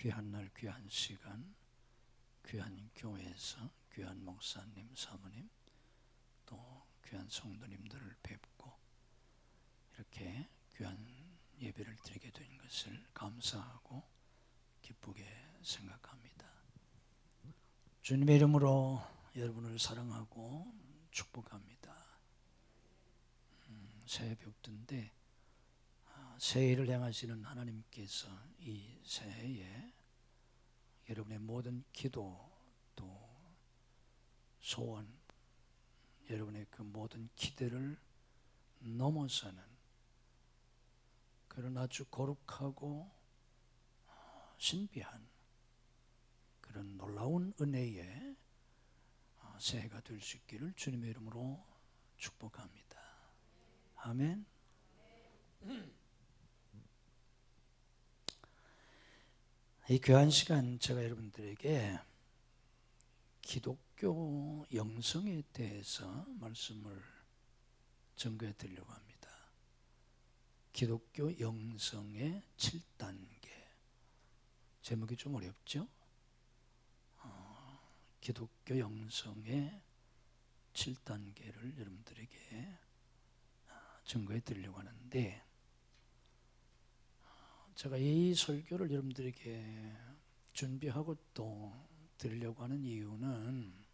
귀한 날, 귀한 시간, 귀한 교회에서 귀한 목사님, 사모님, 또 귀한 성도님들을 뵙고 이렇게 귀한 예배를 드리게 된 것을 감사하고 기쁘게 생각합니다. 주님의 이름으로 여러분을 사랑하고 축복합니다. 새해 벽두인데 새해를 향하시는 하나님께서 이 새해에 여러분의 모든 기도 또 소원, 여러분의 그 모든 기대를 넘어서는 그런 아주 거룩하고 신비한 그런 놀라운 은혜의 새해가 될 수 있기를 주님의 이름으로 축복합니다. 아멘. 이 귀한 시간 제가 여러분들에게 기독교 영성에 대해서 말씀을 전거해 드리려고 합니다. 기독교 영성의 7단계. 제목이 좀 어렵죠? 기독교 영성의 7단계를 여러분들에게 전거해 드리려고 하는데, 제가 이 설교를 여러분들에게 준비하고 또 드리려고 하는 이유는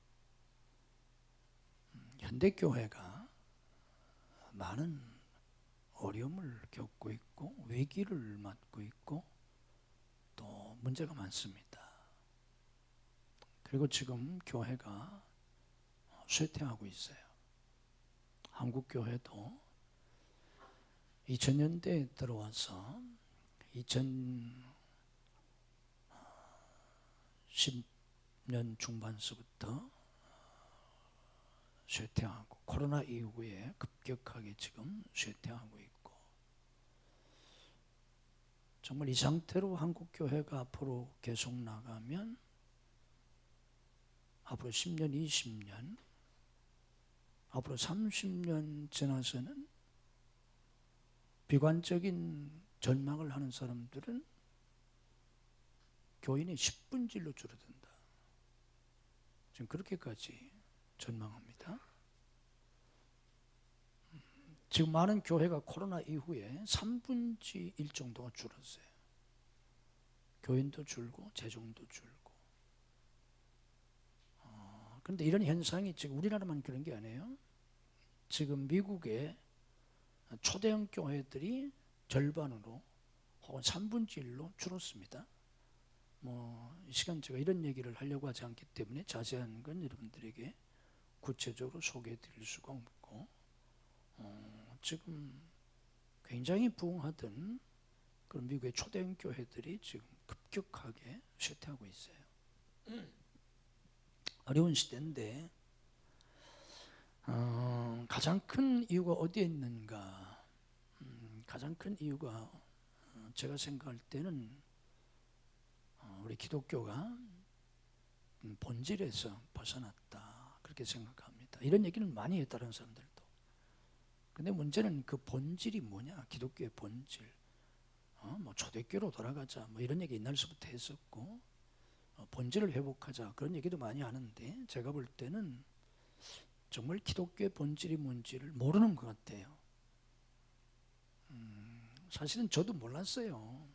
현대교회가 많은 어려움을 겪고 있고 위기를 맞고 있고 또 문제가 많습니다. 그리고 지금 교회가 쇠퇴하고 있어요. 한국 교회도 2000년대에 들어와서 2010년 중반서부터 쇠퇴하고 코로나 이후에 급격하게 지금 쇠퇴하고 있고, 정말 이 상태로 한국 교회가 앞으로 계속 나가면 앞으로 10년, 20년, 앞으로 30년 지나서는 비관적인 전망을 하는 사람들은 교인이 10분질로 줄어든다. 지금 그렇게까지 전망합니다. 지금 많은 교회가 코로나 이후에 3분의 1 정도가 줄었어요. 교인도 줄고 재정도 줄고. 그런데 이런 현상이 지금 우리나라만 그런 게 아니에요. 지금 미국의 초대형 교회들이 절반으로 혹은 3분의 1로 줄었습니다. 이 시간 제가 이런 얘기를 하려고 하지 않기 때문에 자세한 건 여러분들에게 구체적으로 소개해 드릴 수가 없고, 지금 굉장히 부흥하던 그런 미국의 초대형 교회들이 지금 급격하게 쇠퇴하고 있어요. 어려운 시대인데 가장 큰 이유가 어디에 있는가? 가장 큰 이유가 제가 생각할 때는 우리 기독교가 본질에서 벗어났다, 그렇게 생각합니다. 이런 얘기는 많이 해요, 다른 사람들도. 근데 문제는 그 본질이 뭐냐? 기독교의 본질. 초대교로 돌아가자, 이런 얘기 옛날서부터 했었고, 본질을 회복하자, 그런 얘기도 많이 하는데, 제가 볼 때는 정말 기독교의 본질이 뭔지를 모르는 것 같아요. 사실은 저도 몰랐어요.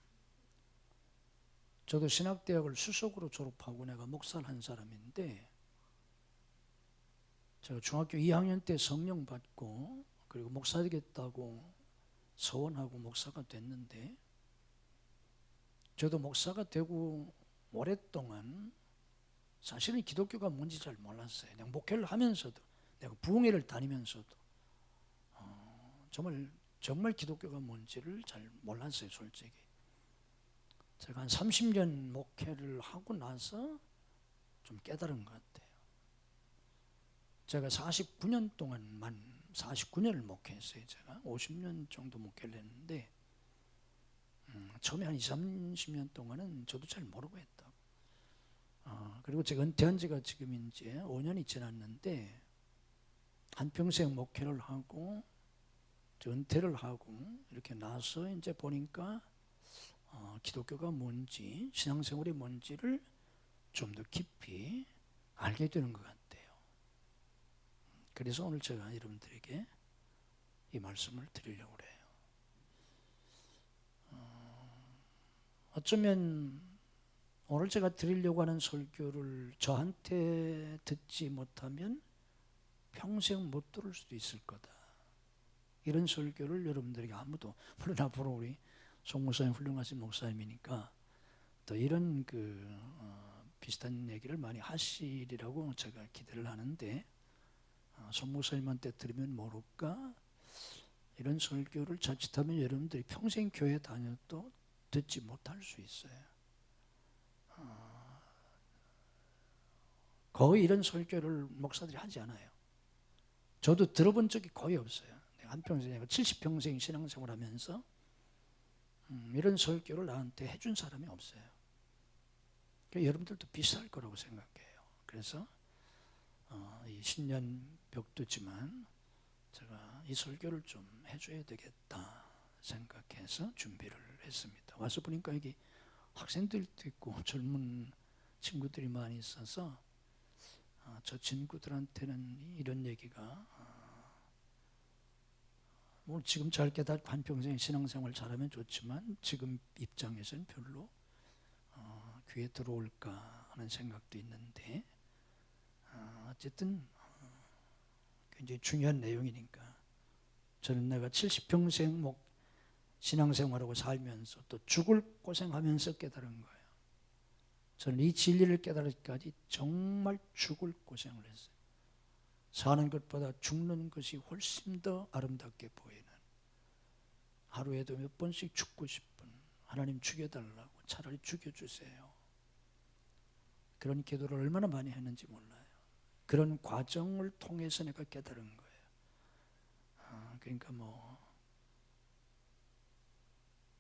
저도 신학대학을 수석으로 졸업하고 내가 목사를 한 사람인데, 제가 중학교 2학년 때 성령 받고 그리고 목사 되겠다고 서원하고 목사가 됐는데, 저도 목사가 되고 오랫동안 사실은 기독교가 뭔지 잘 몰랐어요. 그냥 목회를 하면서도, 내가 부흥회를 다니면서도 정말 기독교가 뭔지를 잘 몰랐어요, 솔직히. 제가 한 30년 목회를 하고 나서 좀 깨달은 것 같아요. 제가 49년을 목회했어요. 제가 50년 정도 목회를 했는데, 처음에 한 20, 30년 동안은 저도 잘 모르고 했다고. 그리고 제가 은퇴한 지가 지금 이제 5년이 지났는데, 한평생 목회를 하고 은퇴를 하고 이렇게 나서 이제 보니까 기독교가 뭔지, 신앙생활이 뭔지를 좀 더 깊이 알게 되는 것 같아요. 그래서 오늘 제가 여러분들에게 이 말씀을 드리려고 해요. 어쩌면 오늘 제가 드리려고 하는 설교를 저한테 듣지 못하면 평생 못 들을 수도 있을 거다. 이런 설교를 여러분들에게 아무도, 물론 앞으로 우리 송 목사님 훌륭하신 목사님이니까 또 이런 비슷한 얘기를 많이 하시리라고 제가 기대를 하는데, 송 목사님한테 들으면 모를까? 이런 설교를 자칫하면 여러분들이 평생 교회 다녀도 듣지 못할 수 있어요. 거의 이런 설교를 목사들이 하지 않아요. 저도 들어본 적이 거의 없어요. 한평생, 내가 70평생 신앙생활 하면서 이런 설교를 나한테 해준 사람이 없어요. 그러니까 여러분들도 비슷할 거라고 생각해요. 그래서 이 신년 벽두지만 제가 이 설교를 좀 해줘야 되겠다 생각해서 준비를 했습니다. 와서 보니까 여기 학생들도 있고 젊은 친구들이 많이 있어서 저 친구들한테는 이런 얘기가 뭐 지금 짧게 다 한평생 신앙생활 잘하면 좋지만 지금 입장에서는 별로 귀에 들어올까 하는 생각도 있는데, 어쨌든 굉장히 중요한 내용이니까 저는 내가 70평생 신앙생활하고 살면서 또 죽을 고생하면서 깨달은 거예요. 저는 이 진리를 깨달을까지 정말 죽을 고생을 했어요. 사는 것보다 죽는 것이 훨씬 더 아름답게 보이는, 하루에도 몇 번씩 죽고 싶은, 하나님 죽여달라고, 차라리 죽여주세요. 그런 기도를 얼마나 많이 했는지 몰라요. 그런 과정을 통해서 내가 깨달은 거예요. 그러니까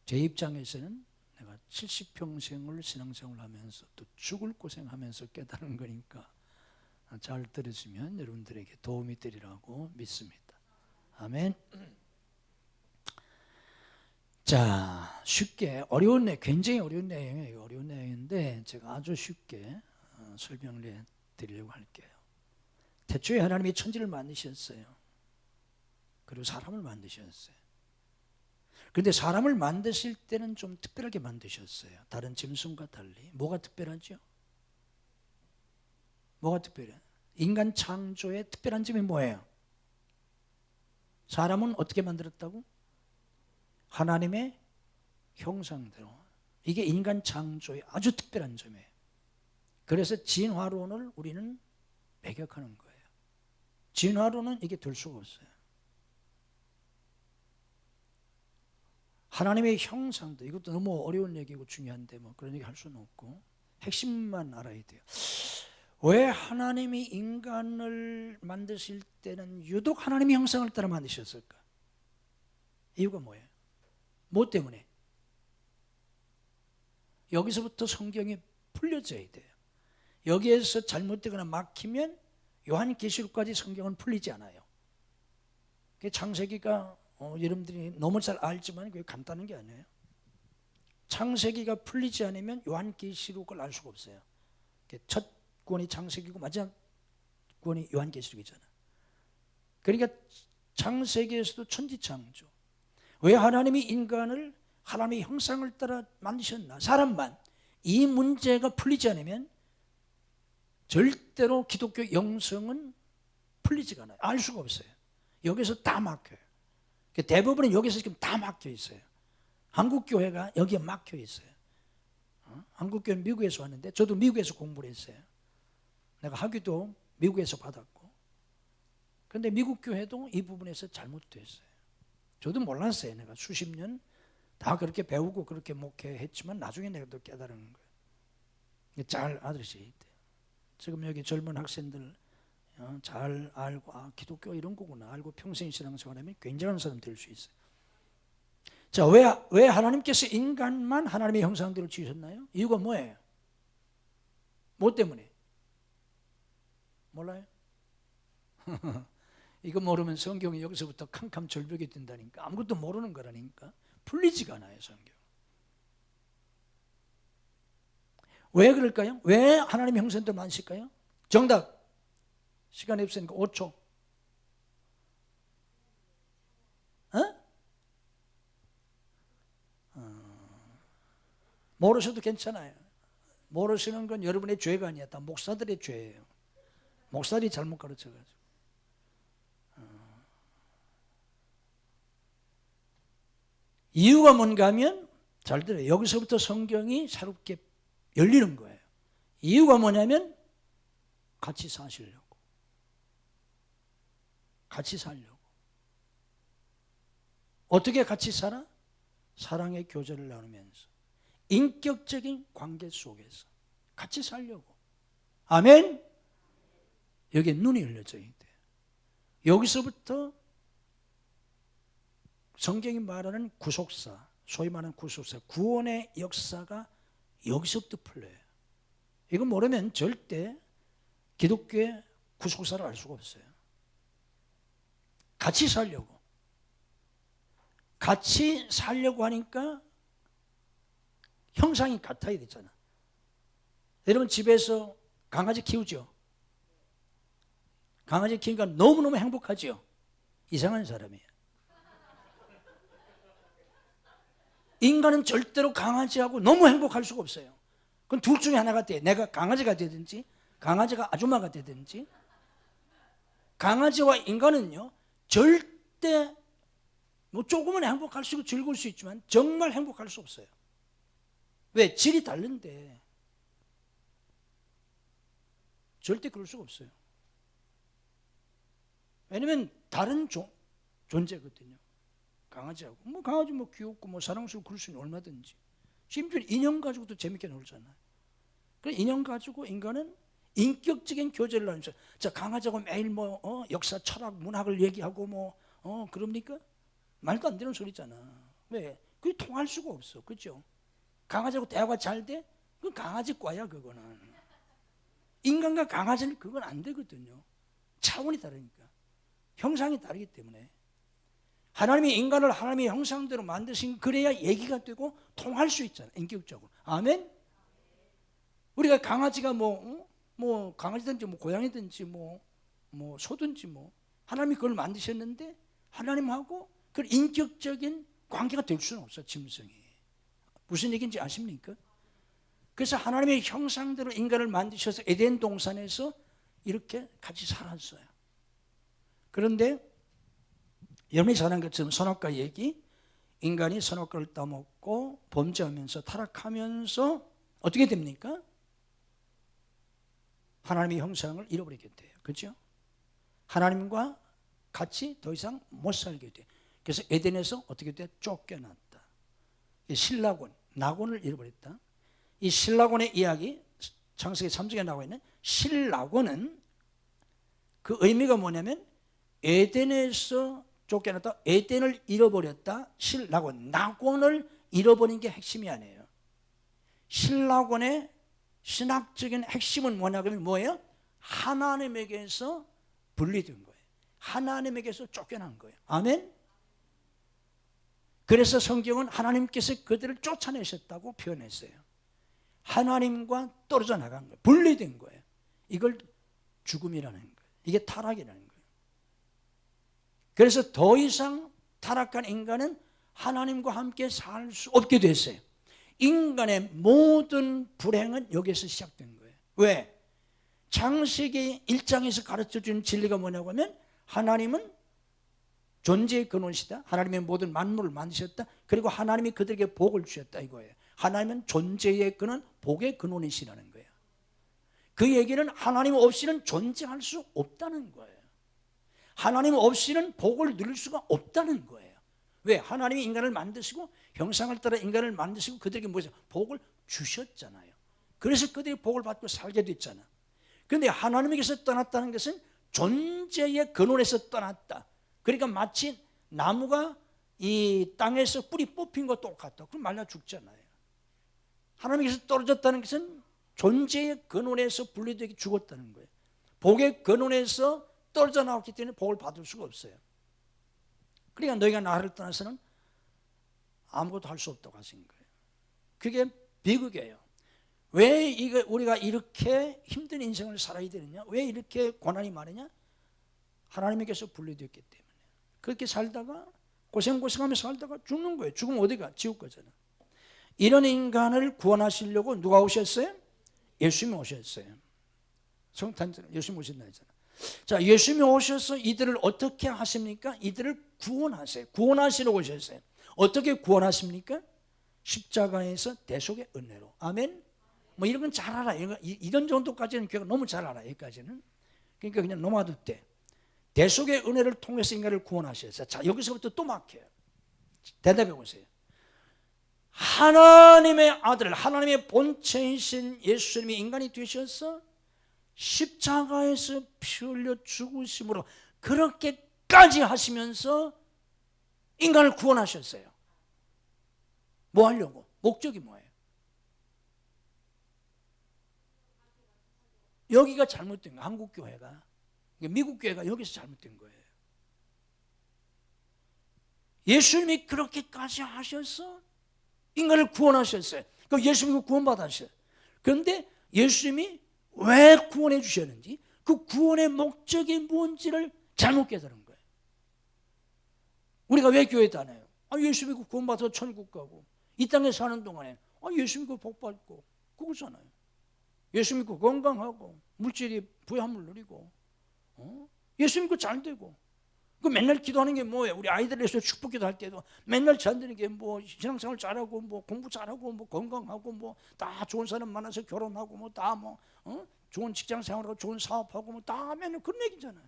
제 입장에서는 내가 70평생을 신앙생활을 하면서 또 죽을 고생하면서 깨달은 거니까 잘 들으시면 여러분들에게 도움이 되리라고 믿습니다. 아멘. 자, 쉽게, 굉장히 어려운 내용이에요. 어려운 내용인데 제가 아주 쉽게 설명을 해드리려고 할게요. 태초에 하나님이 천지를 만드셨어요. 그리고 사람을 만드셨어요. 그런데 사람을 만드실 때는 좀 특별하게 만드셨어요. 다른 짐승과 달리. 뭐가 특별하죠? 뭐가 특별해요? 인간 창조의 특별한 점이 뭐예요? 사람은 어떻게 만들었다고? 하나님의 형상대로. 이게 인간 창조의 아주 특별한 점이에요. 그래서 진화론을 우리는 배격하는 거예요. 진화론은 이게 될 수가 없어요. 하나님의 형상도, 이것도 너무 어려운 얘기고 중요한데 그런 얘기 할 수는 없고 핵심만 알아야 돼요. 왜 하나님이 인간을 만드실 때는 유독 하나님의 형상을 따라 만드셨을까? 이유가 뭐예요? 뭐 때문에? 여기서부터 성경이 풀려져야 돼요. 여기에서 잘못되거나 막히면 요한계시록까지 성경은 풀리지 않아요. 창세기가 여러분들이 너무 잘 알지만 그게 간단한 게 아니에요. 창세기가 풀리지 않으면 요한계시록을 알 수가 없어요. 첫 구원이 창세기고 마지막 구원이 요한계시록이잖아. 그러니까 창세기에서도 천지창조, 왜 하나님이 인간을 하나님의 형상을 따라 만드셨나, 사람만, 이 문제가 풀리지 않으면 절대로 기독교 영성은 풀리지가 않아요. 알 수가 없어요. 여기서 다 막혀요. 대부분은 여기서 지금 다 막혀 있어요. 한국교회가 여기에 막혀 있어요. 한국교회는 미국에서 왔는데 저도 미국에서 공부를 했어요. 내가 학위도 미국에서 받았고, 그런데 미국 교회도 이 부분에서 잘못됐어요. 저도 몰랐어요. 내가 수십 년 다 그렇게 배우고 그렇게 목회했지만 나중에 내가 또 깨달은 거예요. 잘 알으셔야 돼요. 지금 여기 젊은 학생들 잘 알고 기독교 이런 거구나 알고 평생 신앙생활하면 굉장한 사람 될 수 있어요. 자, 왜 하나님께서 인간만 하나님의 형상대로 지으셨나요? 이유가 뭐예요? 뭐 때문에? 몰라요? 이거 모르면 성경이 여기서부터 캄캄 절벽이 된다니까. 아무것도 모르는 거라니까. 풀리지가 않아요, 성경. 왜 그럴까요? 왜 하나님의 형상대로 만드실까요? 정답. 시간이 없으니까 5초. 모르셔도 괜찮아요. 모르시는 건 여러분의 죄가 아니야. 다 목사들의 죄예요. 목사들이 잘못 가르쳐가지고. 이유가 뭔가 하면, 잘 들어요. 여기서부터 성경이 새롭게 열리는 거예요. 이유가 뭐냐면 같이 사시려고. 같이 살려고. 어떻게 같이 살아? 사랑의 교제를 나누면서 인격적인 관계 속에서 같이 살려고. 아멘. 여기에 눈이 열려져야 돼요. 여기서부터 성경이 말하는 구속사, 소위 말하는 구속사, 구원의 역사가 여기서부터 풀려요. 이거 모르면 절대 기독교의 구속사를 알 수가 없어요. 같이 살려고. 같이 살려고 하니까 형상이 같아야 되잖아. 여러분 집에서 강아지 키우죠? 강아지 키우니까 너무너무 행복하죠? 이상한 사람이에요. 인간은 절대로 강아지하고 너무 행복할 수가 없어요. 그건 둘 중에 하나가 돼. 내가 강아지가 되든지 강아지가 아줌마가 되든지. 강아지와 인간은요 절대 뭐 조금은 행복할 수 있고 즐거울 수 있지만 정말 행복할 수 없어요. 왜? 질이 다른데 절대 그럴 수가 없어요. 왜냐면 다른 존재거든요. 강아지하고 뭐 강아지 뭐 귀엽고 뭐 사랑스럽고 그럴 수 있는 얼마든지. 심지어 인형 가지고도 재밌게 놀잖아요. 그래서 인형 가지고 인간은 인격적인 교제를 하면서 자 강아지하고 매일 뭐 역사, 철학, 문학을 얘기하고 뭐 그럽니까? 말도 안 되는 소리잖아. 왜? 그게 통할 수가 없어, 그렇죠? 강아지하고 대화가 잘 돼? 그건 강아지과야 그거는. 인간과 강아지는 그건 안 되거든요. 차원이 다르니까. 형상이 다르기 때문에. 하나님이 인간을 하나님의 형상대로 만드신 그래야 얘기가 되고 통할 수 있잖아요. 인격적으로. 아멘? 우리가 강아지가 뭐 강아지든지 뭐 고양이든지 뭐 소든지 뭐 하나님이 그걸 만드셨는데 하나님하고 그 인격적인 관계가 될 수는 없어. 짐승이. 무슨 얘기인지 아십니까? 그래서 하나님의 형상대로 인간을 만드셔서 에덴 동산에서 이렇게 같이 살았어요. 그런데 여러분이 잘 아는 것처럼 선악과 얘기, 인간이 선악과를 따먹고 범죄하면서 타락하면서 어떻게 됩니까? 하나님의 형상을 잃어버리게 돼요. 그렇죠? 하나님과 같이 더 이상 못 살게 돼요. 그래서 에덴에서 어떻게 돼? 쫓겨났다. 신라곤, 낙원을 잃어버렸다. 이 신라곤의 이야기, 창세기 3장에 나와 있는 신라곤은 그 의미가 뭐냐면 에덴에서 쫓겨났다, 에덴을 잃어버렸다, 신라곤, 낙원을 잃어버린 게 핵심이 아니에요. 신라곤의 신학적인 핵심은 뭐냐면 뭐예요? 하나님에게서 분리된 거예요. 하나님에게서 쫓겨난 거예요. 아멘? 그래서 성경은 하나님께서 그들을 쫓아내셨다고 표현했어요. 하나님과 떨어져 나간 거예요. 분리된 거예요. 이걸 죽음이라는 거예요. 이게 타락이라는 거예요. 그래서 더 이상 타락한 인간은 하나님과 함께 살 수 없게 됐어요. 인간의 모든 불행은 여기서 시작된 거예요. 왜? 창세기 1장에서 가르쳐준 진리가 뭐냐고 하면 하나님은 존재의 근원이시다. 하나님의 모든 만물을 만드셨다. 그리고 하나님이 그들에게 복을 주셨다 이거예요. 하나님은 존재의 근원, 복의 근원이시라는 거예요. 그 얘기는 하나님 없이는 존재할 수 없다는 거예요. 하나님 없이는 복을 누릴 수가 없다는 거예요. 왜? 하나님이 인간을 만드시고 형상을 따라 인간을 만드시고 그들에게 뭐죠? 복을 주셨잖아요. 그래서 그들이 복을 받고 살게 됐잖아. 그런데 하나님에게서 떠났다는 것은 존재의 근원에서 떠났다. 그러니까 마치 나무가 이 땅에서 뿌리 뽑힌 것 똑같다. 그럼 말라 죽잖아요. 하나님께서 떨어졌다는 것은 존재의 근원에서 분리되게 죽었다는 거예요. 복의 근원에서 떨어져 나왔기 때문에 복을 받을 수가 없어요. 그러니까 너희가 나를 떠나서는 아무것도 할 수 없다고 하신 거예요. 그게 비극이에요. 왜 이거 우리가 이렇게 힘든 인생을 살아야 되느냐? 왜 이렇게 고난이 많으냐? 하나님에게서 분리되었기 때문에. 그렇게 살다가 고생하면서 살다가 죽는 거예요. 죽으면 어디가? 지옥 가잖아. 이런 인간을 구원하시려고 누가 오셨어요? 예수님이 오셨어요. 성탄절 예수님 오신다 했잖아. 자, 예수님이 오셔서 이들을 어떻게 하십니까? 이들을 구원하세요. 구원하시러 오셨어요. 어떻게 구원하십니까? 십자가에서 대속의 은혜로. 아멘. 뭐 이런 건 잘 알아. 이런 정도까지는 교회가 너무 잘 알아. 여기까지는. 그러니까 그냥 넘어가도 돼. 대속의 은혜를 통해서 인간을 구원하셨어요. 자, 여기서부터 또 막혀요. 대답해 보세요. 하나님의 아들, 하나님의 본체이신 예수님이 인간이 되셔서 십자가에서 피 흘려 죽으심으로 그렇게까지 하시면서 인간을 구원하셨어요. 뭐 하려고? 목적이 뭐예요? 여기가 잘못된 거예요. 한국교회가. 미국 교회가 여기서 잘못된 거예요. 예수님이 그렇게까지 하셔서 인간을 구원하셨어요. 그 예수님이 구원받았어요. 그런데 예수님이 왜 구원해 주셨는지, 그 구원의 목적이 뭔지를 잘못 깨달은 거예요. 우리가 왜 교회에 다녀요? 예수 믿고 구원받아서 천국 가고, 이 땅에 사는 동안에 예수 믿고 복 받고 그거잖아요. 예수 믿고 건강하고 물질이 부유함을 누리고, 예수 믿고 잘 되고. 그 맨날 기도하는 게 뭐예요? 우리 아이들에서 축복기도 할 때도 맨날 잔드는 게 뭐 신앙생활 잘하고 뭐 공부 잘하고 뭐 건강하고 뭐 다 좋은 사람 만나서 결혼하고 뭐 다 뭐 좋은 직장 생활하고 좋은 사업하고 뭐 다 맨날 그런 얘기잖아요.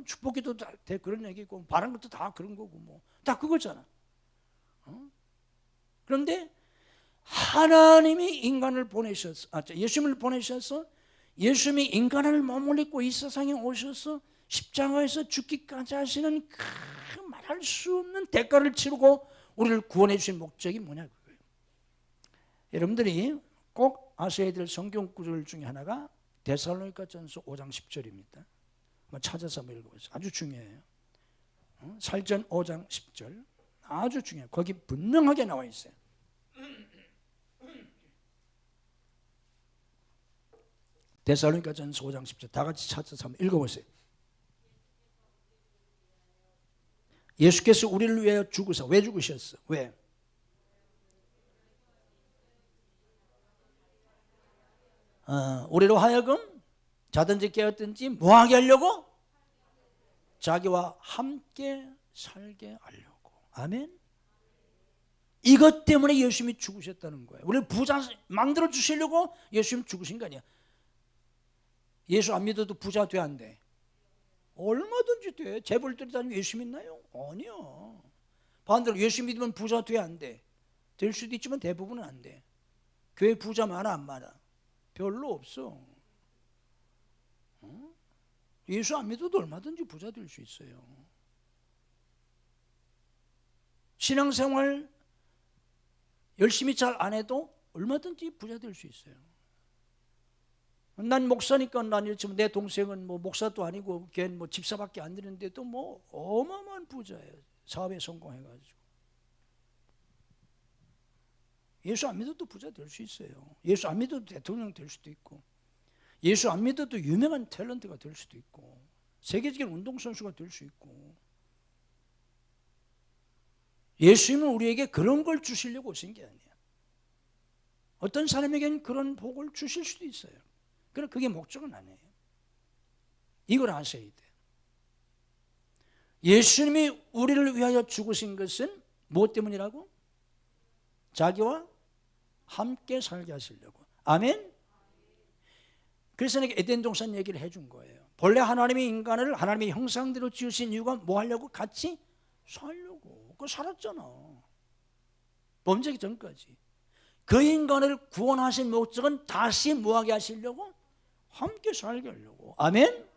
축복기도 다 그런 얘기고 바란 것도 다 그런 거고 뭐 다 그거잖아. 그런데 하나님이 인간을 보내셔서 예수님을 보내셔서 예수님이 인간을 몸을 입고 이 세상에 오셔서 십자가에서 죽기까지 하시는 그 말할 수 없는 대가를 치르고 우리를 구원해 주신 목적이 뭐냐 그거예요. 여러분들이 꼭 아셔야 될 성경 구절 중에 하나가 데살로니가전서 5장 10절입니다. 한번 찾아서 한번 읽어보세요. 아주 중요해요. 살전 5장 10절 아주 중요해요. 거기 분명하게 나와 있어요. 데살로니가전서 5장 10절 다 같이 찾아서 한번 읽어보세요. 예수께서 우리를 위하여 죽으사. 왜 죽으셨어? 왜? 우리로 하여금 자든지 깨었든지 뭐하게 하려고? 자기와 함께 살게 하려고. 아멘. 이것 때문에 예수님이 죽으셨다는 거예요. 우리를 부자 만들어 주시려고 예수님 죽으신 거 아니야. 예수 안 믿어도 부자 돼 안 돼? 얼마든지 돼. 재벌들이 다니면 예수 믿나요? 아니요. 반대로 예수 믿으면 부자 돼 안 돼? 될 수도 있지만 대부분은 안 돼. 교회 부자 많아 안 많아? 별로 없어. 예수 안 믿어도 얼마든지 부자 될 수 있어요. 신앙생활 열심히 잘 안 해도 얼마든지 부자 될 수 있어요. 난 목사니까 난 이렇지만 내 동생은 뭐 목사도 아니고 걔는 뭐 집사밖에 안 되는데도 뭐 어마어마한 부자예요. 사업에 성공해가지고. 예수 안 믿어도 부자 될 수 있어요. 예수 안 믿어도 대통령 될 수도 있고, 예수 안 믿어도 유명한 탤런트가 될 수도 있고, 세계적인 운동선수가 될 수 있고. 예수님은 우리에게 그런 걸 주시려고 오신 게 아니에요. 어떤 사람에게는 그런 복을 주실 수도 있어요. 그러나 그게 목적은 아니에요. 이걸 아셔야 돼요. 예수님이 우리를 위하여 죽으신 것은 무엇 때문이라고? 자기와 함께 살게 하시려고. 아멘? 그래서 내가 에덴 동산 얘기를 해준 거예요. 본래 하나님이 인간을 하나님의 형상대로 지으신 이유가 뭐 하려고? 같이 살려고. 그거 살았잖아. 범죄기 전까지. 그 인간을 구원하신 목적은 다시 뭐하게 하시려고? 함께 살게 하려고. 아멘?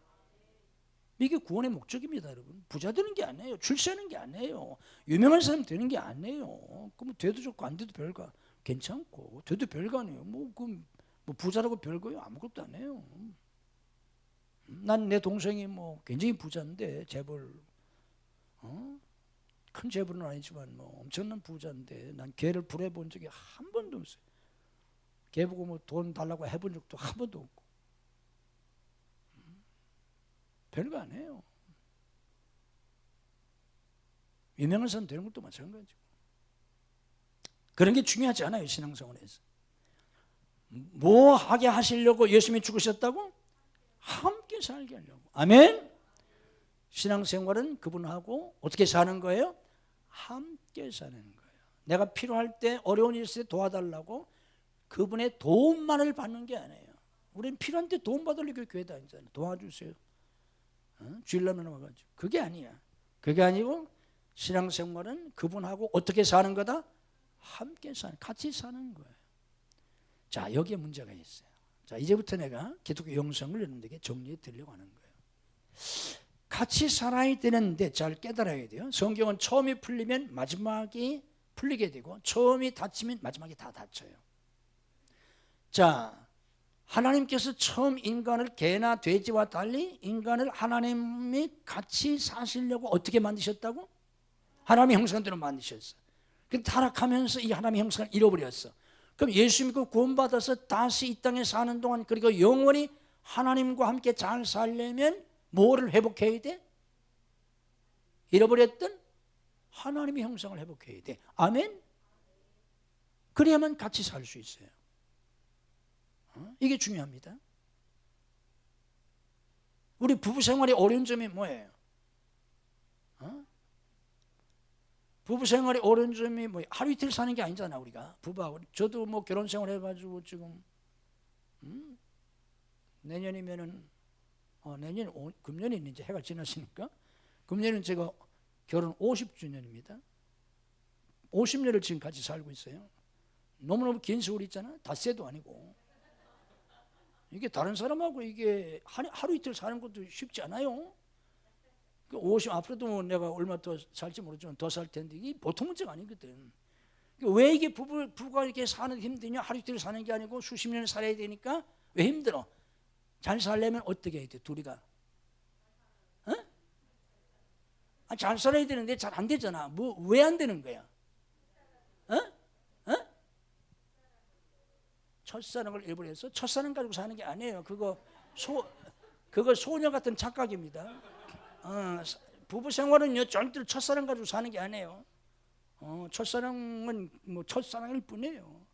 이게 구원의 목적입니다, 여러분. 부자 되는 게 아니에요. 출세하는 게 아니에요. 유명한 사람 되는 게 아니에요. 그럼 돼도 좋고 안 돼도 별거 괜찮고, 돼도 별거 아니에요. 뭐 부자라고 별거요? 아무것도 안 해요. 난 내 동생이 뭐 굉장히 부자인데 재벌, 큰 재벌은 아니지만 뭐 엄청난 부자인데 난 걔를 불해본 적이 한 번도 없어요. 걔보고 뭐 돈 달라고 해본 적도 한 번도 없고. 별거 안 해요. 유명한 사람 되는 것도 마찬가지고. 그런 게 중요하지 않아요. 신앙생활에서. 뭐 하게 하시려고 예수님이 죽으셨다고? 함께 살게 하려고. 아멘. 신앙생활은 그분하고 어떻게 사는 거예요? 함께 사는 거예요. 내가 필요할 때, 어려운 일 있을 때 도와달라고 그분의 도움만을 받는 게 아니에요. 우리는 필요한 때 도움 받으려고 교회 다니잖아요. 도와주세요. 주일날만 와가지고. 그게 아니야. 그게 아니고 신앙생활은 그분하고 어떻게 사는 거다? 함께 사는, 같이 사는 거예요. 자, 여기에 문제가 있어요. 자, 이제부터 내가 기독교 영성을 여러분들에게 정리해 드리려고 하는 거예요. 같이 살아야 되는데 잘 깨달아야 돼요. 성경은 처음이 풀리면 마지막이 풀리게 되고, 처음이 닫히면 마지막이 다 닫혀요. 자, 하나님께서 처음 인간을 개나 돼지와 달리 인간을 하나님이 같이 사시려고 어떻게 만드셨다고? 하나님의 형상대로 만드셨어. 근데 타락하면서 이 하나님의 형상을 잃어버렸어. 그럼 예수 믿고 구원받아서 다시 이 땅에 사는 동안, 그리고 영원히 하나님과 함께 잘 살려면 뭐를 회복해야 돼? 잃어버렸던 하나님의 형상을 회복해야 돼. 아멘? 그래야만 같이 살 수 있어요. 이게 중요합니다. 우리 부부 생활의 어려운 점이 뭐예요? 부부 생활의 어려운 점이 뭐 하루 이틀 사는 게 아니잖아. 우리가 부부하고. 저도 뭐 결혼 생활 해가지고 지금 내년이면은 금년이 이제 해가 지났으니까 금년은 제가 결혼 50주년입니다. 50년을 지금 같이 살고 있어요. 너무너무 긴 세월 있잖아. 닷새도 아니고. 이게 다른 사람하고 이게 하루 이틀 사는 것도 쉽지 않아요. 50 앞으로도 내가 얼마 더 살지 모르지만 더 살 텐데 이게 보통 문제가 아니거든. 왜 이게 부부가 이렇게 사는 게 힘드냐? 하루 이틀 사는 게 아니고 수십 년을 살아야 되니까. 왜 힘들어? 잘 살려면 어떻게 해야 돼? 둘이가 잘 살아야 되는데 잘 안 되잖아. 뭐 왜 안 되는 거야? 첫사랑을 일부러 해서 첫사랑 가지고 사는 게 아니에요. 그거 소녀 같은 착각입니다. 부부 생활은요 절대로 첫사랑 가지고 사는 게 아니에요. 첫사랑은 뭐 첫사랑일 뿐이에요.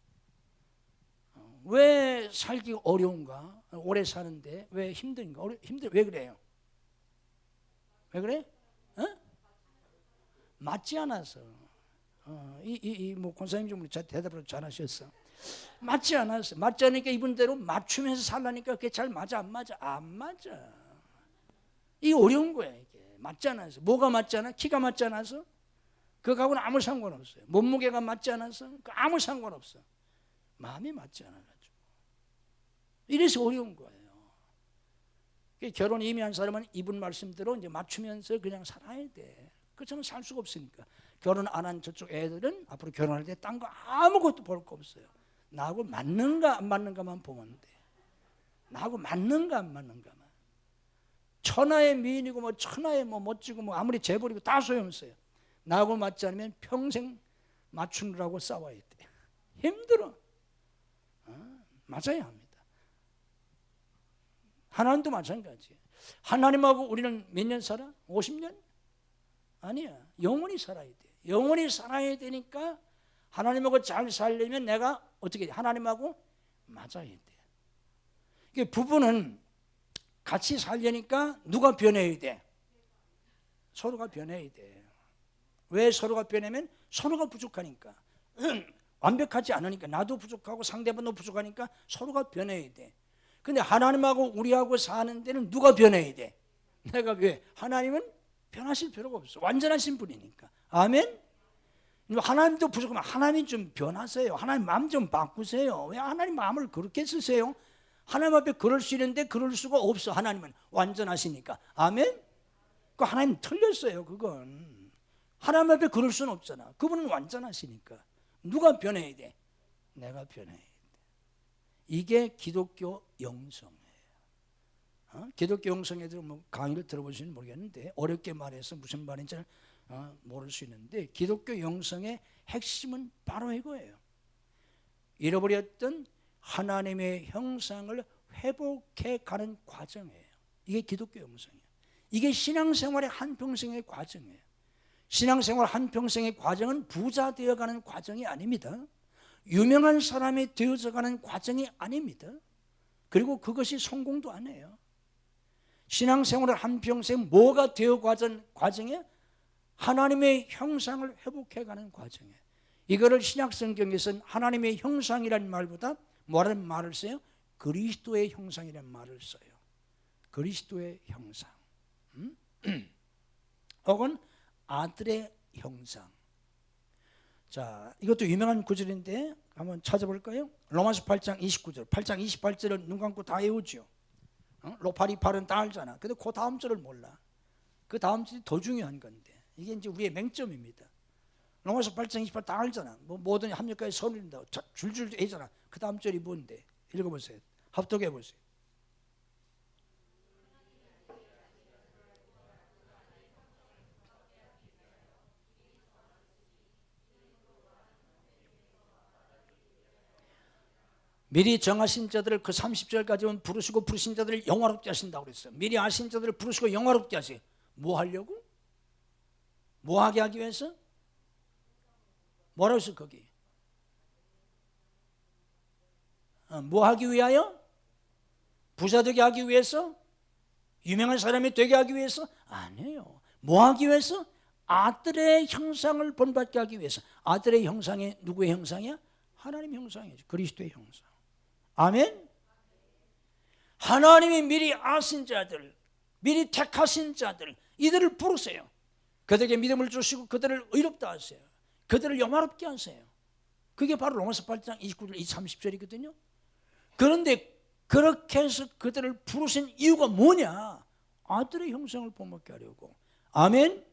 왜 살기 어려운가? 오래 사는데 왜 힘든가? 왜 그래요? 왜 그래? 맞지 않아서. 뭐 권사님 좀 대답을 잘하셨어. 맞지 않았어. 맞지 않으니까 이분대로 맞추면서 살라니까 그게 잘 맞아 안 맞아? 안 맞아. 이게 어려운 거야. 이게 맞지 않아서. 뭐가 맞지 않아? 키가 맞지 않아서? 그거하고는 아무 상관없어요. 몸무게가 맞지 않아서? 아무 상관없어. 마음이 맞지 않아가지고. 이래서 어려운 거예요. 결혼 이미 한 사람은 이분 말씀대로 이제 맞추면서 그냥 살아야 돼. 그렇지만 살 수가 없으니까. 결혼 안 한 저쪽 애들은 앞으로 결혼할 때 딴 거 아무것도 볼 거 없어요. 나하고 맞는가 안 맞는가만 보면 돼. 나하고 맞는가 안 맞는가만. 천하의 미인이고 뭐 천하의 뭐 멋지고 뭐 아무리 재벌이고 다 소용없어요. 나하고 맞지 않으면 평생 맞추느라고 싸워야 돼. 힘들어. 맞아야 합니다. 하나님도 마찬가지예요. 하나님하고 우리는 몇 년 살아? 50년? 아니야. 영원히 살아야 돼. 영원히 살아야 되니까 하나님하고 잘 살려면 내가 어떻게 돼? 하나님하고 맞아야 돼. 이게 부부는 같이 살려니까 누가 변해야 돼? 서로가 변해야 돼. 왜 서로가 변하면? 서로가 부족하니까. 완벽하지 않으니까. 나도 부족하고 상대방도 부족하니까 서로가 변해야 돼. 근데 하나님하고 우리하고 사는 데는 누가 변해야 돼? 내가 왜? 하나님은 변하실 필요가 없어. 완전하신 분이니까. 아멘? 하나님도 부족하면 하나님 좀 변하세요. 하나님 마음 좀 바꾸세요. 왜 하나님 마음을 그렇게 쓰세요? 하나님 앞에 그럴 수 있는데 그럴 수가 없어. 하나님은 완전하시니까. 아멘? 그 하나님 틀렸어요. 그건 하나님 앞에 그럴 수는 없잖아. 그분은 완전하시니까. 누가 변해야 돼? 내가 변해야 돼. 이게 기독교 영성이에요. 기독교 영성에 대해서 뭐 강의를 들어보시면 모르겠는데 어렵게 말해서 무슨 말인지 모를 수 있는데 기독교 영성의 핵심은 바로 이거예요. 잃어버렸던 하나님의 형상을 회복해 가는 과정이에요. 이게 기독교 형상이에요. 이게 신앙생활의 한평생의 과정이에요. 신앙생활 한평생의 과정은 부자 되어가는 과정이 아닙니다. 유명한 사람이 되어져가는 과정이 아닙니다. 그리고 그것이 성공도 아니에요. 신앙생활을 한평생 뭐가 되어가는 과정에 하나님의 형상을 회복해가는 과정이에요. 이거를 신약성경에서는 하나님의 형상이라는 말보다 뭐라는 말을 써요? 그리스도의 형상이라는 말을 써요. 그리스도의 형상. 혹은 아들의 형상. 자, 이것도 유명한 구절인데 한번 찾아볼까요? 로마서 8장 29절. 8장 28절은 눈 감고 다 외우죠. 로파리 8은 다 알잖아. 근데 그 다음 절을 몰라. 그 다음 절이 더 중요한 건데 이게 이제 우리의 맹점입니다. 로마서 8장 28 다 알잖아. 뭐 모든 합력까지 선을 줄줄 해잖아. 그 다음 절이 뭔데? 읽어보세요. 합독해 보세요. 미리 정하신 자들을 그 30절까지는 부르시고 부르신 자들을 영화롭게 하신다고 그랬어요. 미리 아신 자들을 부르시고 영화롭게 하세요. 뭐 하려고? 뭐 하게 하기 위해서? 뭐라고 했어 거기? 뭐 하기 위하여? 부자 되게 하기 위해서? 유명한 사람이 되게 하기 위해서? 아니에요. 뭐 하기 위해서? 아들의 형상을 본받게 하기 위해서. 아들의 형상이 누구의 형상이야? 하나님의 형상이죠. 그리스도의 형상. 아멘. 하나님이 미리 아신 자들, 미리 택하신 자들, 이들을 부르세요. 그들에게 믿음을 주시고 그들을 의롭다 하세요. 그들을 영화롭게 하세요. 그게 바로 로마서 8장 29절 30절이거든요. 그런데 그렇게 해서 그들을 부르신 이유가 뭐냐? 아들의 형상을 본받게 하려고. 아멘.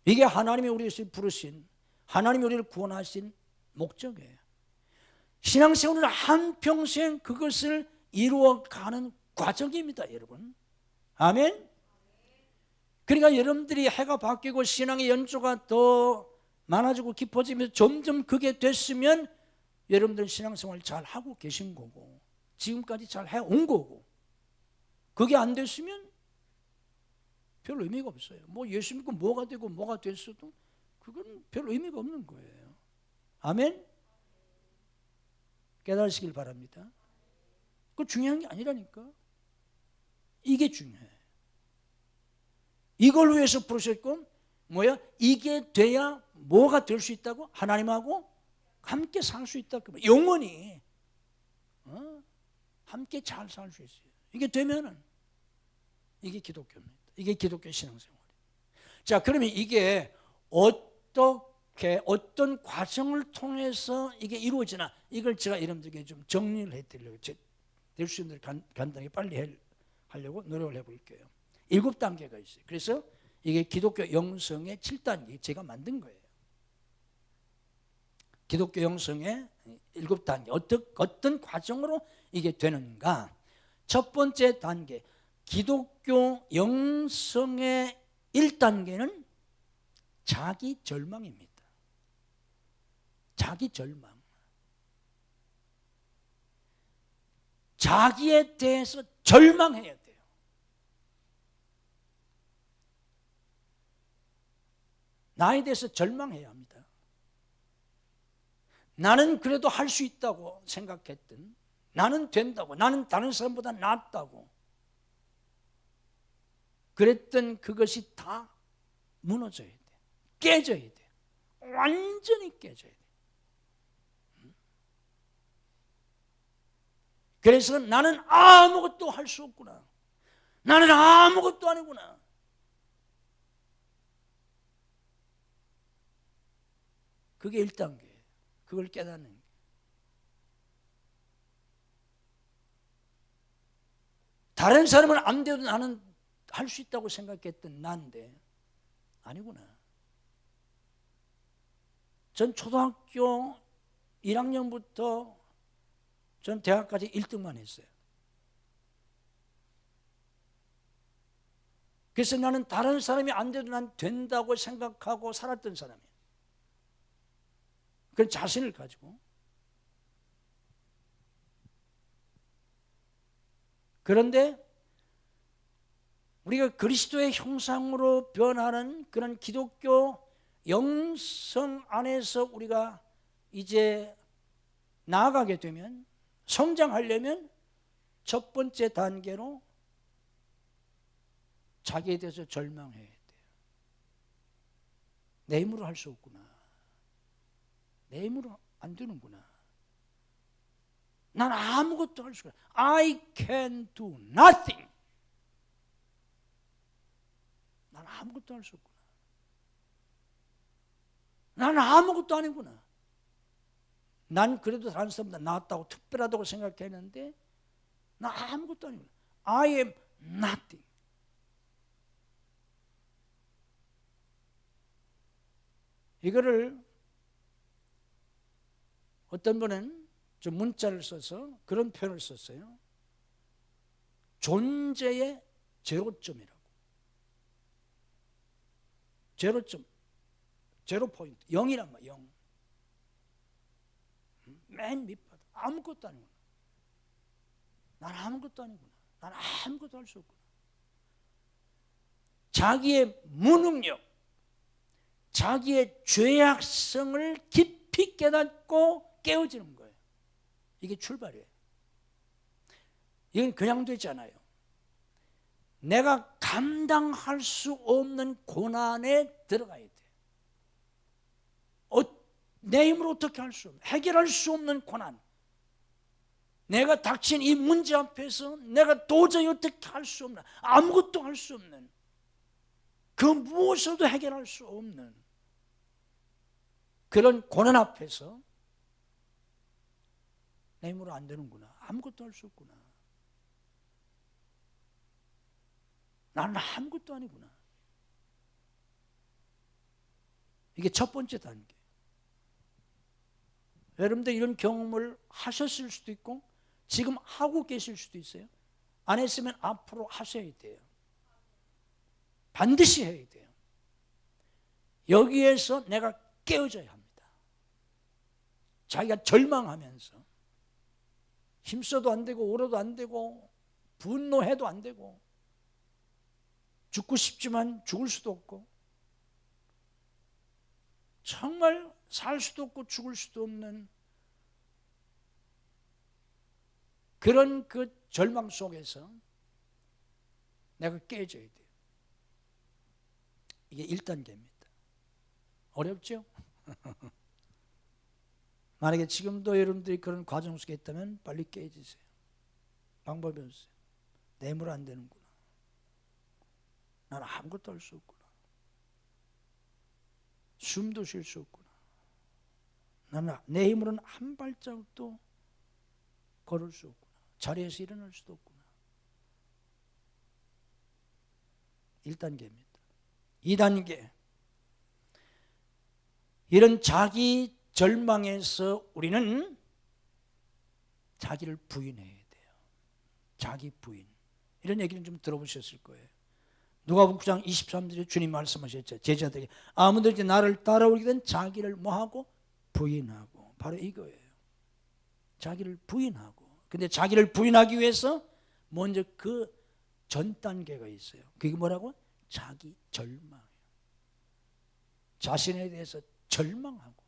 이게 하나님이 우리를 부르신, 하나님이 우리를 구원하신 목적이에요. 신앙생활은 한평생 그것을 이루어가는 과정입니다, 여러분. 아멘. 그러니까 여러분들이 해가 바뀌고 신앙의 연조가 더 많아지고 깊어지면서 점점 그게 됐으면 여러분들은 신앙생활 잘 하고 계신 거고 지금까지 잘 해온 거고, 그게 안 됐으면 별 의미가 없어요. 뭐 예수 믿고 뭐가 되고 뭐가 됐어도 그건 별 의미가 없는 거예요. 아멘. 깨달으시길 바랍니다. 그거 중요한 게 아니라니까. 이게 중요해. 이걸 위해서 부르셨고, 뭐야? 이게 돼야 뭐가 될 수 있다고? 하나님하고 함께 살 수 있다고. 영원히 함께 잘 살 수 있어요. 이게 되면은 이게 기독교입니다. 이게 기독교 신앙생활이에요. 자, 그러면 이게 어떻게 어떤 과정을 통해서 이게 이루어지나, 이걸 제가 여러분들에게 좀 정리를 해드리려고, 될 수 있는 대로 간단하게 빨리 하려고 노력을 해볼게요. 7단계가 있어요. 그래서 이게 기독교 영성의 7단계 제가 만든 거예요. 기독교 영성의 7단계 어떤 과정으로 이게 되는가. 첫 번째 단계, 기독교 영성의 1단계는 자기 절망입니다. 자기 절망. 자기에 대해서 절망해야 돼요. 나에 대해서 절망해야 합니다. 나는 그래도 할 수 있다고 생각했던, 나는 된다고, 나는 다른 사람보다 낫다고 그랬던 그것이 다 무너져야 돼. 깨져야 돼. 완전히 깨져야 돼. 그래서 나는 아무것도 할 수 없구나. 나는 아무것도 아니구나. 그게 1단계. 그걸 깨닫는 게. 다른 사람은 안 돼도 나는 할 수 있다고 생각했던 난데 아니구나. 전 초등학교 1학년부터 전 대학까지 1등만 했어요. 그래서 나는 다른 사람이 안 돼도 난 된다고 생각하고 살았던 사람이에요. 그런 자신을 가지고. 그런데 우리가 그리스도의 형상으로 변하는 그런 기독교 영성 안에서 우리가 이제 나아가게 되면, 성장하려면 첫 번째 단계로 자기에 대해서 절망해야 돼요. 내 힘으로 할 수 없구나. 내 힘으로 안 되는구나. 난 아무것도 할 수가 없어. I can do nothing. 난 아무것도 할 수 없구나. 난 아무것도 아니구나. 난 그래도 다른 사람보다 낫다고 특별하다고 생각했는데 나 아무것도 아니구나. I am nothing. 이거를 어떤 분은 좀 문자를 써서 그런 표현을 썼어요. 존재의 제로점이라고. 제로점, 제로 포인트, 0이란 말이야. 0. 맨 밑바닥. 아무것도 아니구나. 난 아무것도 아니구나. 난 아무것도 할 수 없구나. 자기의 무능력, 자기의 죄악성을 깊이 깨닫고 깨어지는 거예요. 이게 출발이에요. 이건 그냥 되지 않아요. 내가 감당할 수 없는 고난에 들어가야 돼. 내 힘으로 어떻게 할 수 없는, 해결할 수 없는 고난, 내가 닥친 이 문제 앞에서 내가 도저히 어떻게 할 수 없는, 아무것도 할 수 없는, 그 무엇으로도 해결할 수 없는 그런 고난 앞에서 내 힘으로 안 되는구나, 아무것도 할 수 없구나, 나는 아무것도 아니구나. 이게 첫 번째 단계. 여러분들 이런 경험을 하셨을 수도 있고 지금 하고 계실 수도 있어요. 안 했으면 앞으로 하셔야 돼요. 반드시 해야 돼요. 여기에서 내가 깨어져야 합니다. 자기가 절망하면서 힘써도 안 되고 울어도 안 되고 분노해도 안 되고 죽고 싶지만 죽을 수도 없고 정말 살 수도 없고 죽을 수도 없는 그런 그 절망 속에서 내가 깨져야 돼요. 이게 1단계입니다. 어렵죠? 만약에 지금도 여러분들이 그런 과정 속에 있다면 빨리 깨지세요. 방법이 없어요. 내 힘으로 안 되는구나. 나는 아무것도 할 수 없구나. 숨도 쉴 수 없구나. 나는 내 힘으로는 한 발자국도 걸을 수 없구나. 자리에서 일어날 수도 없구나. 1단계입니다. 2단계. 이런 자기 절망에서 우리는 자기를 부인해야 돼요. 자기 부인. 이런 얘기는 좀 들어보셨을 거예요. 누가복음 9장 23절에 주님 말씀하셨죠. 제자들에게 아무든지 나를 따라오게 된 자기를 뭐하고? 부인하고. 바로 이거예요. 자기를 부인하고. 근데 자기를 부인하기 위해서 먼저 그 전 단계가 있어요. 그게 뭐라고? 자기 절망이에요. 자신에 대해서 절망하고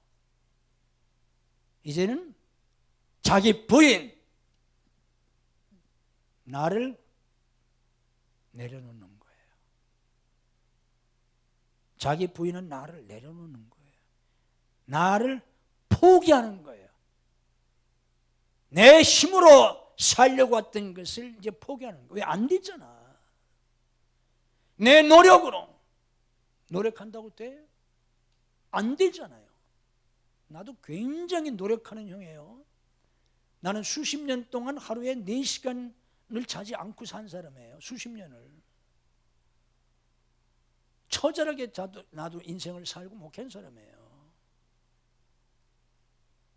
이제는 자기 부인, 나를 내려놓는 거예요. 자기 부인은 나를 내려놓는 거예요. 나를 포기하는 거예요. 내 힘으로 살려고 했던 것을 이제 포기하는 거예요. 왜 안 되잖아. 내 노력으로 노력한다고 돼? 안 되잖아요. 나도 굉장히 노력하는 형이에요. 나는 수십 년 동안 하루에 4시간을 자지 않고 산 사람이에요. 수십 년을. 처절하게 나도 인생을 살고 목한 사람이에요.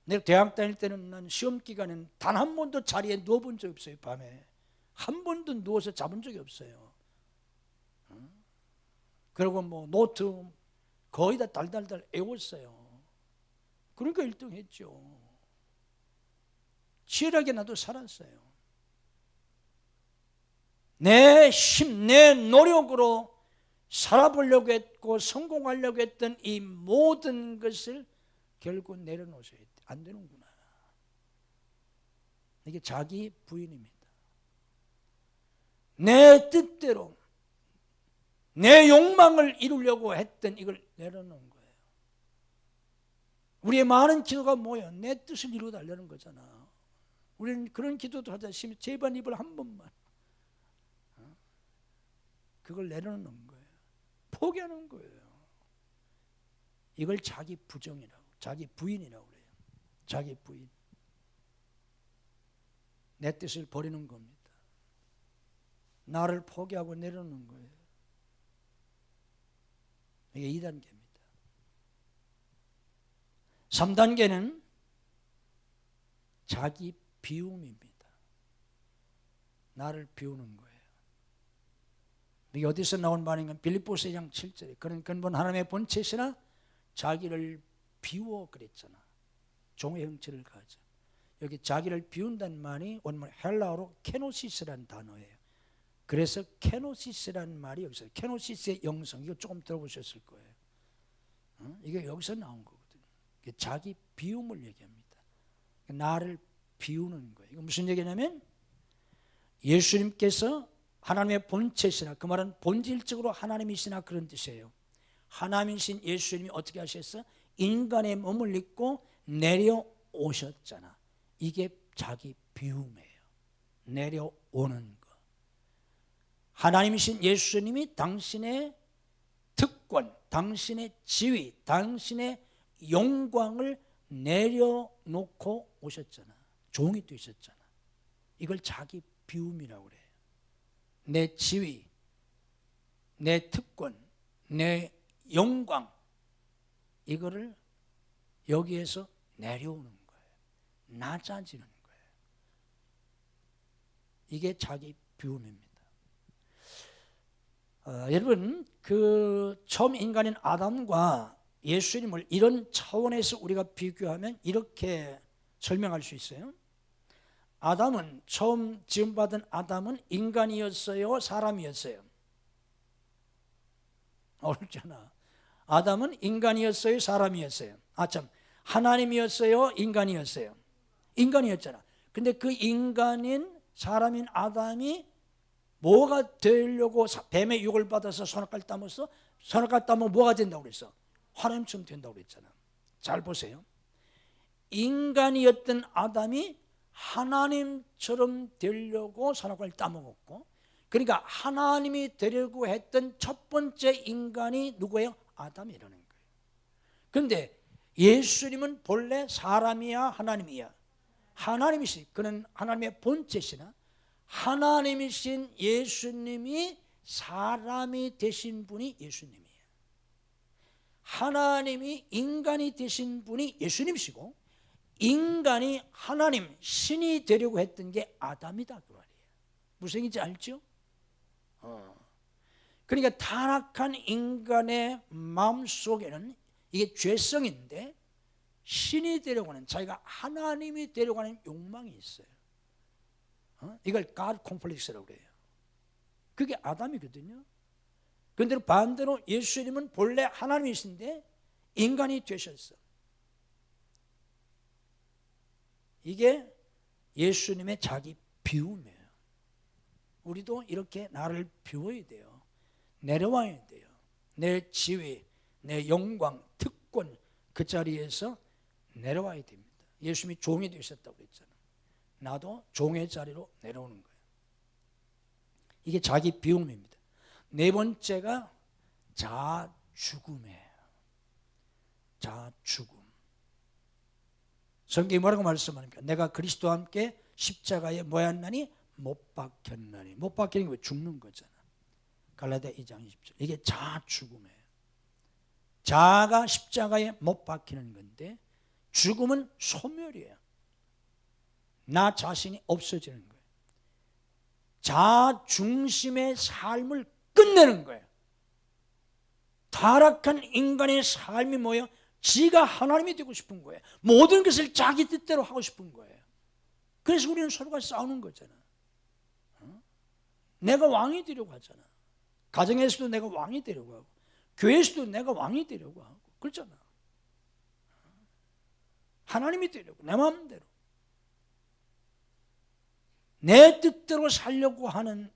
내가 대학 다닐 때는 난 시험 기간엔 단 한 번도 자리에 누워본 적이 없어요. 밤에 한 번도 누워서 자본 적이 없어요. 그리고 뭐 노트 거의 다 달달달 외웠어요. 그러니까 1등 했죠. 치열하게 나도 살았어요. 내 힘, 내 노력으로 살아보려고 했고 성공하려고 했던 이 모든 것을 결국 내려놓으셔야 돼. 안 되는구나. 이게 자기 부인입니다. 내 뜻대로 내 욕망을 이루려고 했던 이걸 내려놓은 거예요. 우리의 많은 기도가 뭐예요? 내 뜻을 이루어달라는 거잖아. 우리는 그런 기도도 하다 싶으면 제발 입을 한 번만. 그걸 내려놓는 거예요. 포기하는 거예요. 이걸 자기 부정이라고, 자기 부인이라고 그래요. 자기 부인. 내 뜻을 버리는 겁니다. 나를 포기하고 내려놓는 거예요. 이게 2단계입니다. 3단계는 자기 비움입니다. 나를 비우는 거예요. 이게 어디서 나온 말인가? 빌립보서 2장 7절에 그런 근본 하나님의 본체시나 자기를 비워 그랬잖아. 종의 형체를 가져. 여기 자기를 비운다는 말이 원문 헬라어로 케노시스라는 단어예요. 그래서 케노시스라는 말이 여기서 케노시스의 영성, 이거 조금 들어보셨을 거예요. 이게 여기서 나온 거거든요. 자기 비움을 얘기합니다. 나를 비우는 거예요. 이거 무슨 얘기냐면 예수님께서 하나님의 본체시나, 그 말은 본질적으로 하나님이시나 그런 뜻이에요. 하나님이신 예수님이 어떻게 하셨어? 인간의 몸을 입고 내려오셨잖아. 이게 자기 비움이에요. 내려오는 거. 하나님이신 예수님이 당신의 특권, 당신의 지위, 당신의 영광을 내려놓고 오셨잖아. 종이 되셨잖아. 이걸 자기 비움이라고 그래요. 내 지위, 내 특권, 내 영광, 이거를 여기에서 내려오는 거예요. 낮아지는 거예요. 이게 자기 비움입니다. 여러분, 그 처음 인간인 아담과 예수님을 이런 차원에서 우리가 비교하면 이렇게 설명할 수 있어요. 아담은, 처음 지음받은 아담은 인간이었어요? 사람이었어요? 어렵잖아. 아담은 인간이었어요? 사람이었어요? 하나님이었어요? 인간이었어요? 인간이었잖아. 근데 그 인간인 사람인 아담이 뭐가 되려고 뱀의 유혹을 받아서 선악과를 따먹었어? 선악과를 따먹으면 뭐가 된다고 그랬어? 하나님처럼 된다고 그랬잖아. 잘 보세요. 인간이었던 아담이 하나님처럼 되려고 선악과를 따먹었고, 그러니까 하나님이 되려고 했던 첫 번째 인간이 누구예요? 아담이라는 거예요. 그런데 예수님은 본래 사람이야 하나님이야? 하나님이시. 그는 하나님의 본체시나 하나님이신 예수님이 사람이 되신 분이 예수님이에요. 하나님이 인간이 되신 분이 예수님이시고, 인간이 하나님, 신이 되려고 했던 게 아담이다 그 말이에요. 무슨 얘기인지 알죠? 그러니까 타락한 인간의 마음속에는 이게 죄성인데 신이 되려고 하는, 자기가 하나님이 되려고 하는 욕망이 있어요. 이걸 God 콤플렉스라고 해요. 그게 아담이거든요. 그런데 반대로 예수님은 본래 하나님이신데 인간이 되셨어. 이게 예수님의 자기 비움이에요. 우리도 이렇게 나를 비워야 돼요. 내려와야 돼요. 내 지위, 내 영광, 특권, 그 자리에서 내려와야 됩니다. 예수님이 종이 되셨다고 그랬잖아요. 나도 종의 자리로 내려오는 거예요. 이게 자기 비움입니다. 네 번째가 자죽음이에요. 자죽음. 성경이 뭐라고 말씀하니까 내가 그리스도와 함께 십자가에 뭐였나니? 못 박혔나니. 못 박히는 게 죽는 거잖아. 갈라디아 2장 20절. 이게 자죽음이에요. 자가 십자가에 못 박히는 건데 죽음은 소멸이에요. 나 자신이 없어지는 거예요. 자중심의 삶을 끝내는 거예요. 타락한 인간의 삶이 뭐예요? 지가 하나님이 되고 싶은 거예요. 모든 것을 자기 뜻대로 하고 싶은 거예요. 그래서 우리는 서로가 싸우는 거잖아. 내가 왕이 되려고 하잖아. 가정에서도 내가 왕이 되려고 하고, 교회에서도 내가 왕이 되려고 하고, 그렇잖아. 하나님이 되려고, 내 마음대로. 내 뜻대로 살려고 하는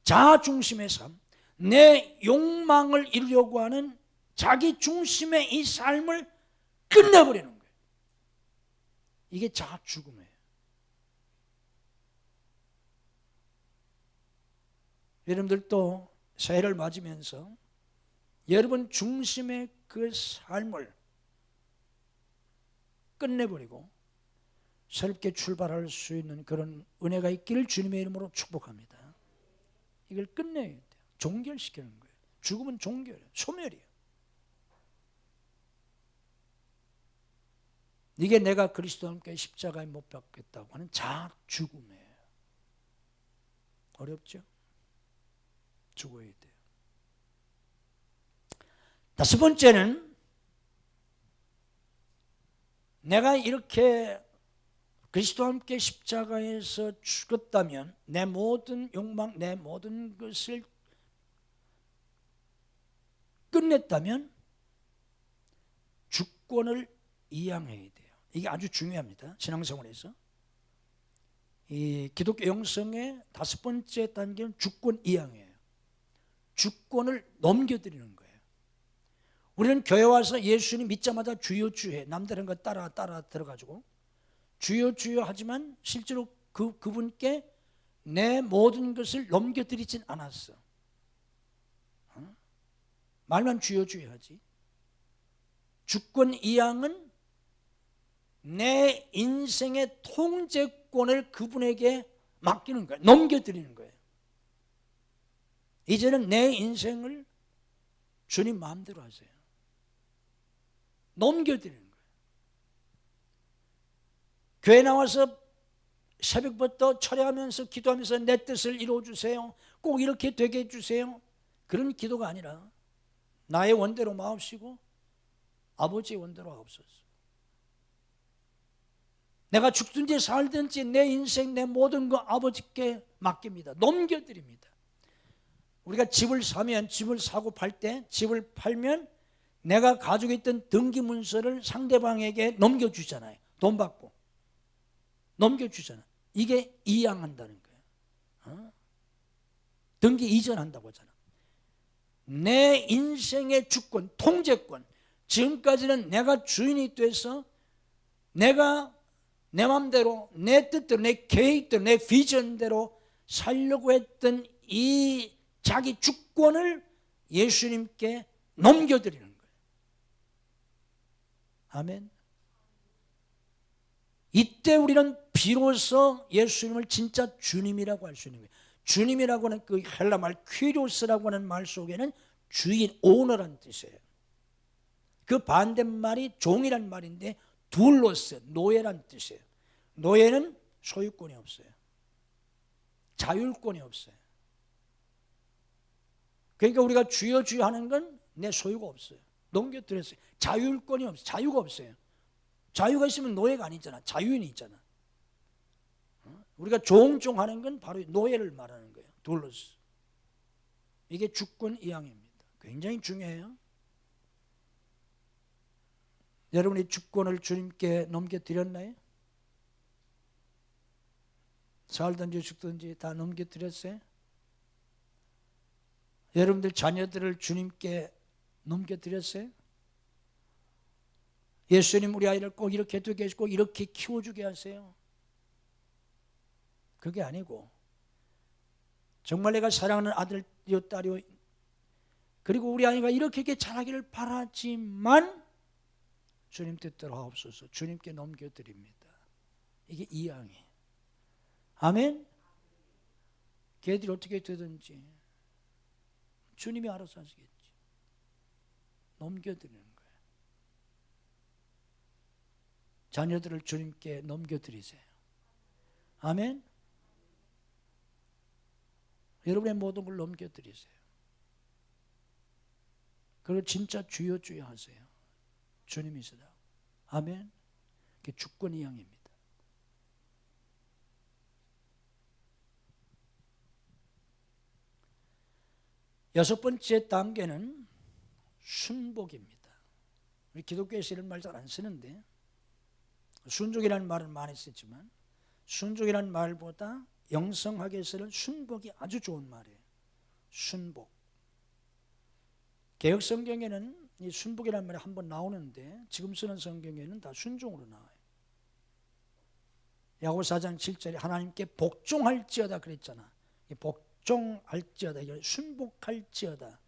자아 중심의 삶, 내 욕망을 이루려고 하는 자기 중심의 이 삶을 끝내버리는 거예요. 이게 자아 죽음이에요. 여러분들도 새해를 맞으면서 여러분 중심의 그 삶을 끝내버리고 새롭게 출발할 수 있는 그런 은혜가 있기를 주님의 이름으로 축복합니다. 이걸 끝내야 돼요. 종결시키는 거예요. 죽음은 종결이에요. 소멸이에요. 이게 내가 그리스도와 함께 십자가에 못 박겠다고 하는 자아 죽음이에요. 어렵죠? 죽어야 돼요. 다섯 번째는 내가 이렇게 그리스도와 함께 십자가에서 죽었다면 내 모든 욕망, 내 모든 것을 끝냈다면 주권을 이양해야 돼요. 이게 아주 중요합니다. 신앙생활에서. 이 기독교 영성의 다섯 번째 단계는 주권 이양이에요. 주권을 넘겨드리는 거예요. 우리는 교회 와서 예수님 믿자마자 주여 주여 해. 남들 한 거 따라 들어가지고 주여 주여 하지만 실제로 그분께 내 모든 것을 넘겨드리진 않았어. 말만 주여 주여 하지. 주권 이양은 내 인생의 통제권을 그분에게 맡기는 거예요. 넘겨드리는 거예요. 이제는 내 인생을 주님 마음대로 하세요. 넘겨드리는 거예요. 교회 나와서 새벽부터 철야하면서 기도하면서 내 뜻을 이루어주세요. 꼭 이렇게 되게 해주세요. 그런 기도가 아니라 나의 원대로 마옵시고 아버지의 원대로 하옵소서. 내가 죽든지 살든지 내 인생 내 모든 거 아버지께 맡깁니다. 넘겨드립니다. 우리가 집을 사면 집을 사고 팔 때 집을 팔면 내가 가지고 있던 등기 문서를 상대방에게 넘겨주잖아요. 돈 받고 넘겨주잖아. 이게 이양한다는 거예요. 등기 이전한다고 하잖아. 내 인생의 주권, 통제권. 지금까지는 내가 주인이 돼서 내가 내 마음대로, 내 뜻대로, 내 계획대로, 내 비전대로 살려고 했던 이 자기 주권을 예수님께 넘겨드리는 거예요. 아멘. 이때 우리는 비로소 예수님을 진짜 주님이라고 할 수 있는 거예요. 주님이라고 하는 그 헬라 말 퀴리오스라고 하는 말 속에는 주인, 오너라는 뜻이에요. 그 반대말이 종이란 말인데 둘로스, 노예란 뜻이에요. 노예는 소유권이 없어요. 자율권이 없어요. 그러니까 우리가 주여 주여 하는 건 내 소유가 없어요. 넘겨드렸어요. 자율권이 없어요. 자유가 없어요. 자유가 있으면 노예가 아니잖아. 자유인이 있잖아. 우리가 종종 하는 건 바로 노예를 말하는 거예요. 둘로스. 이게 주권 이양입니다. 굉장히 중요해요. 여러분이 주권을 주님께 넘겨드렸나요? 살든지 죽든지 다 넘겨드렸어요? 여러분들 자녀들을 주님께 넘겨드렸어요? 예수님 우리 아이를 꼭 이렇게 되게 하시고 꼭 이렇게 키워주게 하세요. 그게 아니고 정말 내가 사랑하는 아들이요 딸이요 그리고 우리 아이가 이렇게 자라기를 바라지만 주님 뜻대로 하옵소서. 주님께 넘겨드립니다. 이게 이양이에요. 아멘. 걔들이 어떻게 되든지 주님이 알아서 하시겠지. 넘겨드리는 거예요. 자녀들을 주님께 넘겨드리세요. 아멘. 여러분의 모든 걸 넘겨드리세요. 그리고 진짜 주여 주여 하세요. 주님이시다. 아멘. 그게 주권 이양입니다. 여섯 번째 단계는 순복입니다. 우리 기독교에서 이런 말 잘 안 쓰는데, 순종이라는 말은 많이 쓰지만 순종이라는 말보다 영성학에서는 순복이 아주 좋은 말이에요. 순복. 개역 성경에는 이 순복이라는 말이 한번 나오는데 지금 쓰는 성경에는 다 순종으로 나와요. 야고보 4장 7절에 하나님께 복종할지어다 그랬잖아. 복종할지어다, 순복할지어다,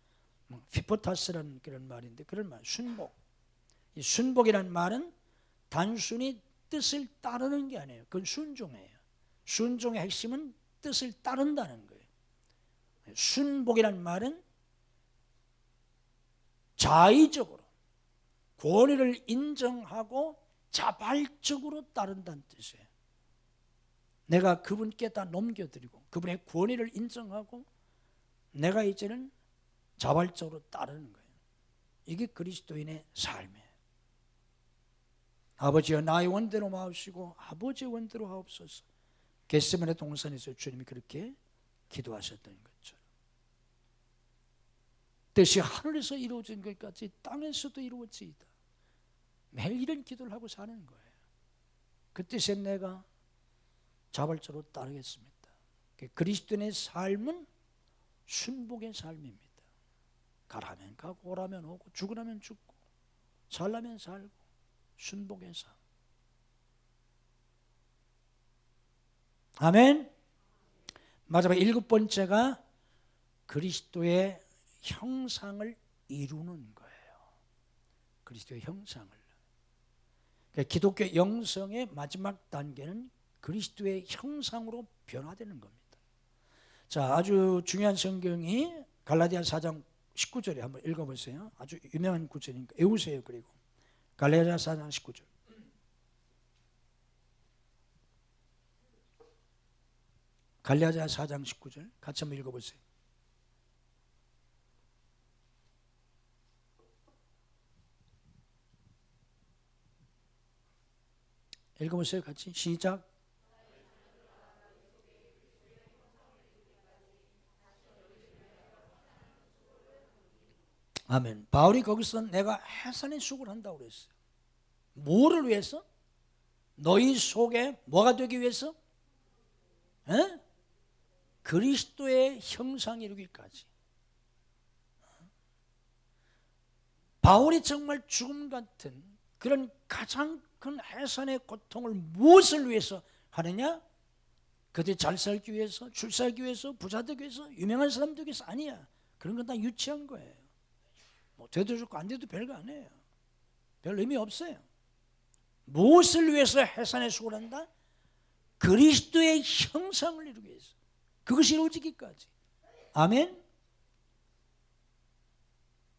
피포타스라는 그런 말인데, 그런 말, 순복. 이 순복이라는 말은 단순히 뜻을 따르는 게 아니에요. 그건 순종이에요. 순종의 핵심은 뜻을 따른다는 거예요. 순복이라는 말은 자의적으로 권위를 인정하고 자발적으로 따른다는 뜻이에요. 내가 그분께 다 넘겨드리고 그분의 권위를 인정하고 내가 이제는 자발적으로 따르는 거예요. 이게 그리스도인의 삶이에요. 아버지여 나의 원대로 마옵시고 아버지의 원대로 하옵소서. 겟세마네 동산에서 주님이 그렇게 기도하셨던 것처럼 뜻이 하늘에서 이루어진 것까지 땅에서도 이루어지이다. 매일 이런 기도를 하고 사는 거예요. 그 뜻에 내가 자발적으로 따르겠습니다. 그리스도인의 삶은 순복의 삶입니다. 가라면 가고 오라면 오고 죽으라면 죽고 살라면 살고 순복의 삶. 아멘. 마지막 일곱 번째가 그리스도의 형상을 이루는 거예요. 그리스도의 형상을. 그러니까 기독교 영성의 마지막 단계는 그리스도의 형상으로 변화되는 겁니다. 자, 아주 중요한 성경이 갈라디아 4장 19절에 한번 읽어보세요. 아주 유명한 구절이니까 외우세요. 그리고 갈라디아 4장 19절. 갈라디아 4장 19절 같이 한번 읽어보세요. 읽어보세요. 같이 시작. 아멘. 바울이 거기서 내가 해산의 숙을 한다고 그랬어요. 뭐를 위해서? 너희 속에 뭐가 되기 위해서? 에? 그리스도의 형상 이루기까지. 바울이 정말 죽음 같은 그런 가장 큰 해산의 고통을 무엇을 위해서 하느냐? 그들이 잘 살기 위해서, 줄 살기 위해서, 부자 되기 위해서, 유명한 사람 되기 위해서 아니야. 그런 건 다 유치한 거예요. 뭐 돼도 좋고 안 돼도 별거 아니에요. 별 의미 없어요. 무엇을 위해서 해산의 숙을 한다? 그리스도의 형상을 이루기 위해서. 그것이 이루어지기까지. 아멘.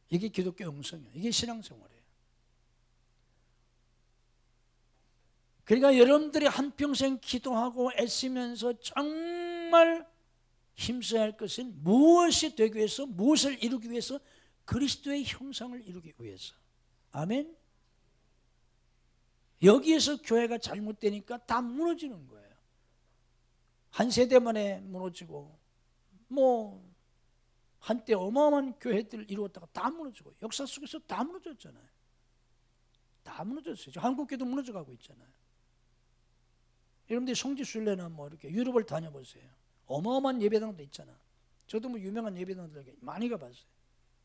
이게 기독교 영성이에요. 이게 신앙생활이에요. 그러니까 여러분들이 한평생 기도하고 애쓰면서 정말 힘써야 할 것은 무엇이 되기 위해서, 무엇을 이루기 위해서? 그리스도의 형상을 이루기 위해서. 아멘. 여기에서 교회가 잘못되니까 다 무너지는 거예요. 한 세대 만에 무너지고, 뭐 한때 어마어마한 교회들을 이루었다가 다 무너지고, 역사 속에서 다 무너졌잖아요. 다 무너졌어요. 한국교도 무너져가고 있잖아요. 여러분들 성지순례나 뭐 이렇게 유럽을 다녀보세요. 어마어마한 예배당도 있잖아. 저도 뭐 유명한 예배당들 많이 가봤어요.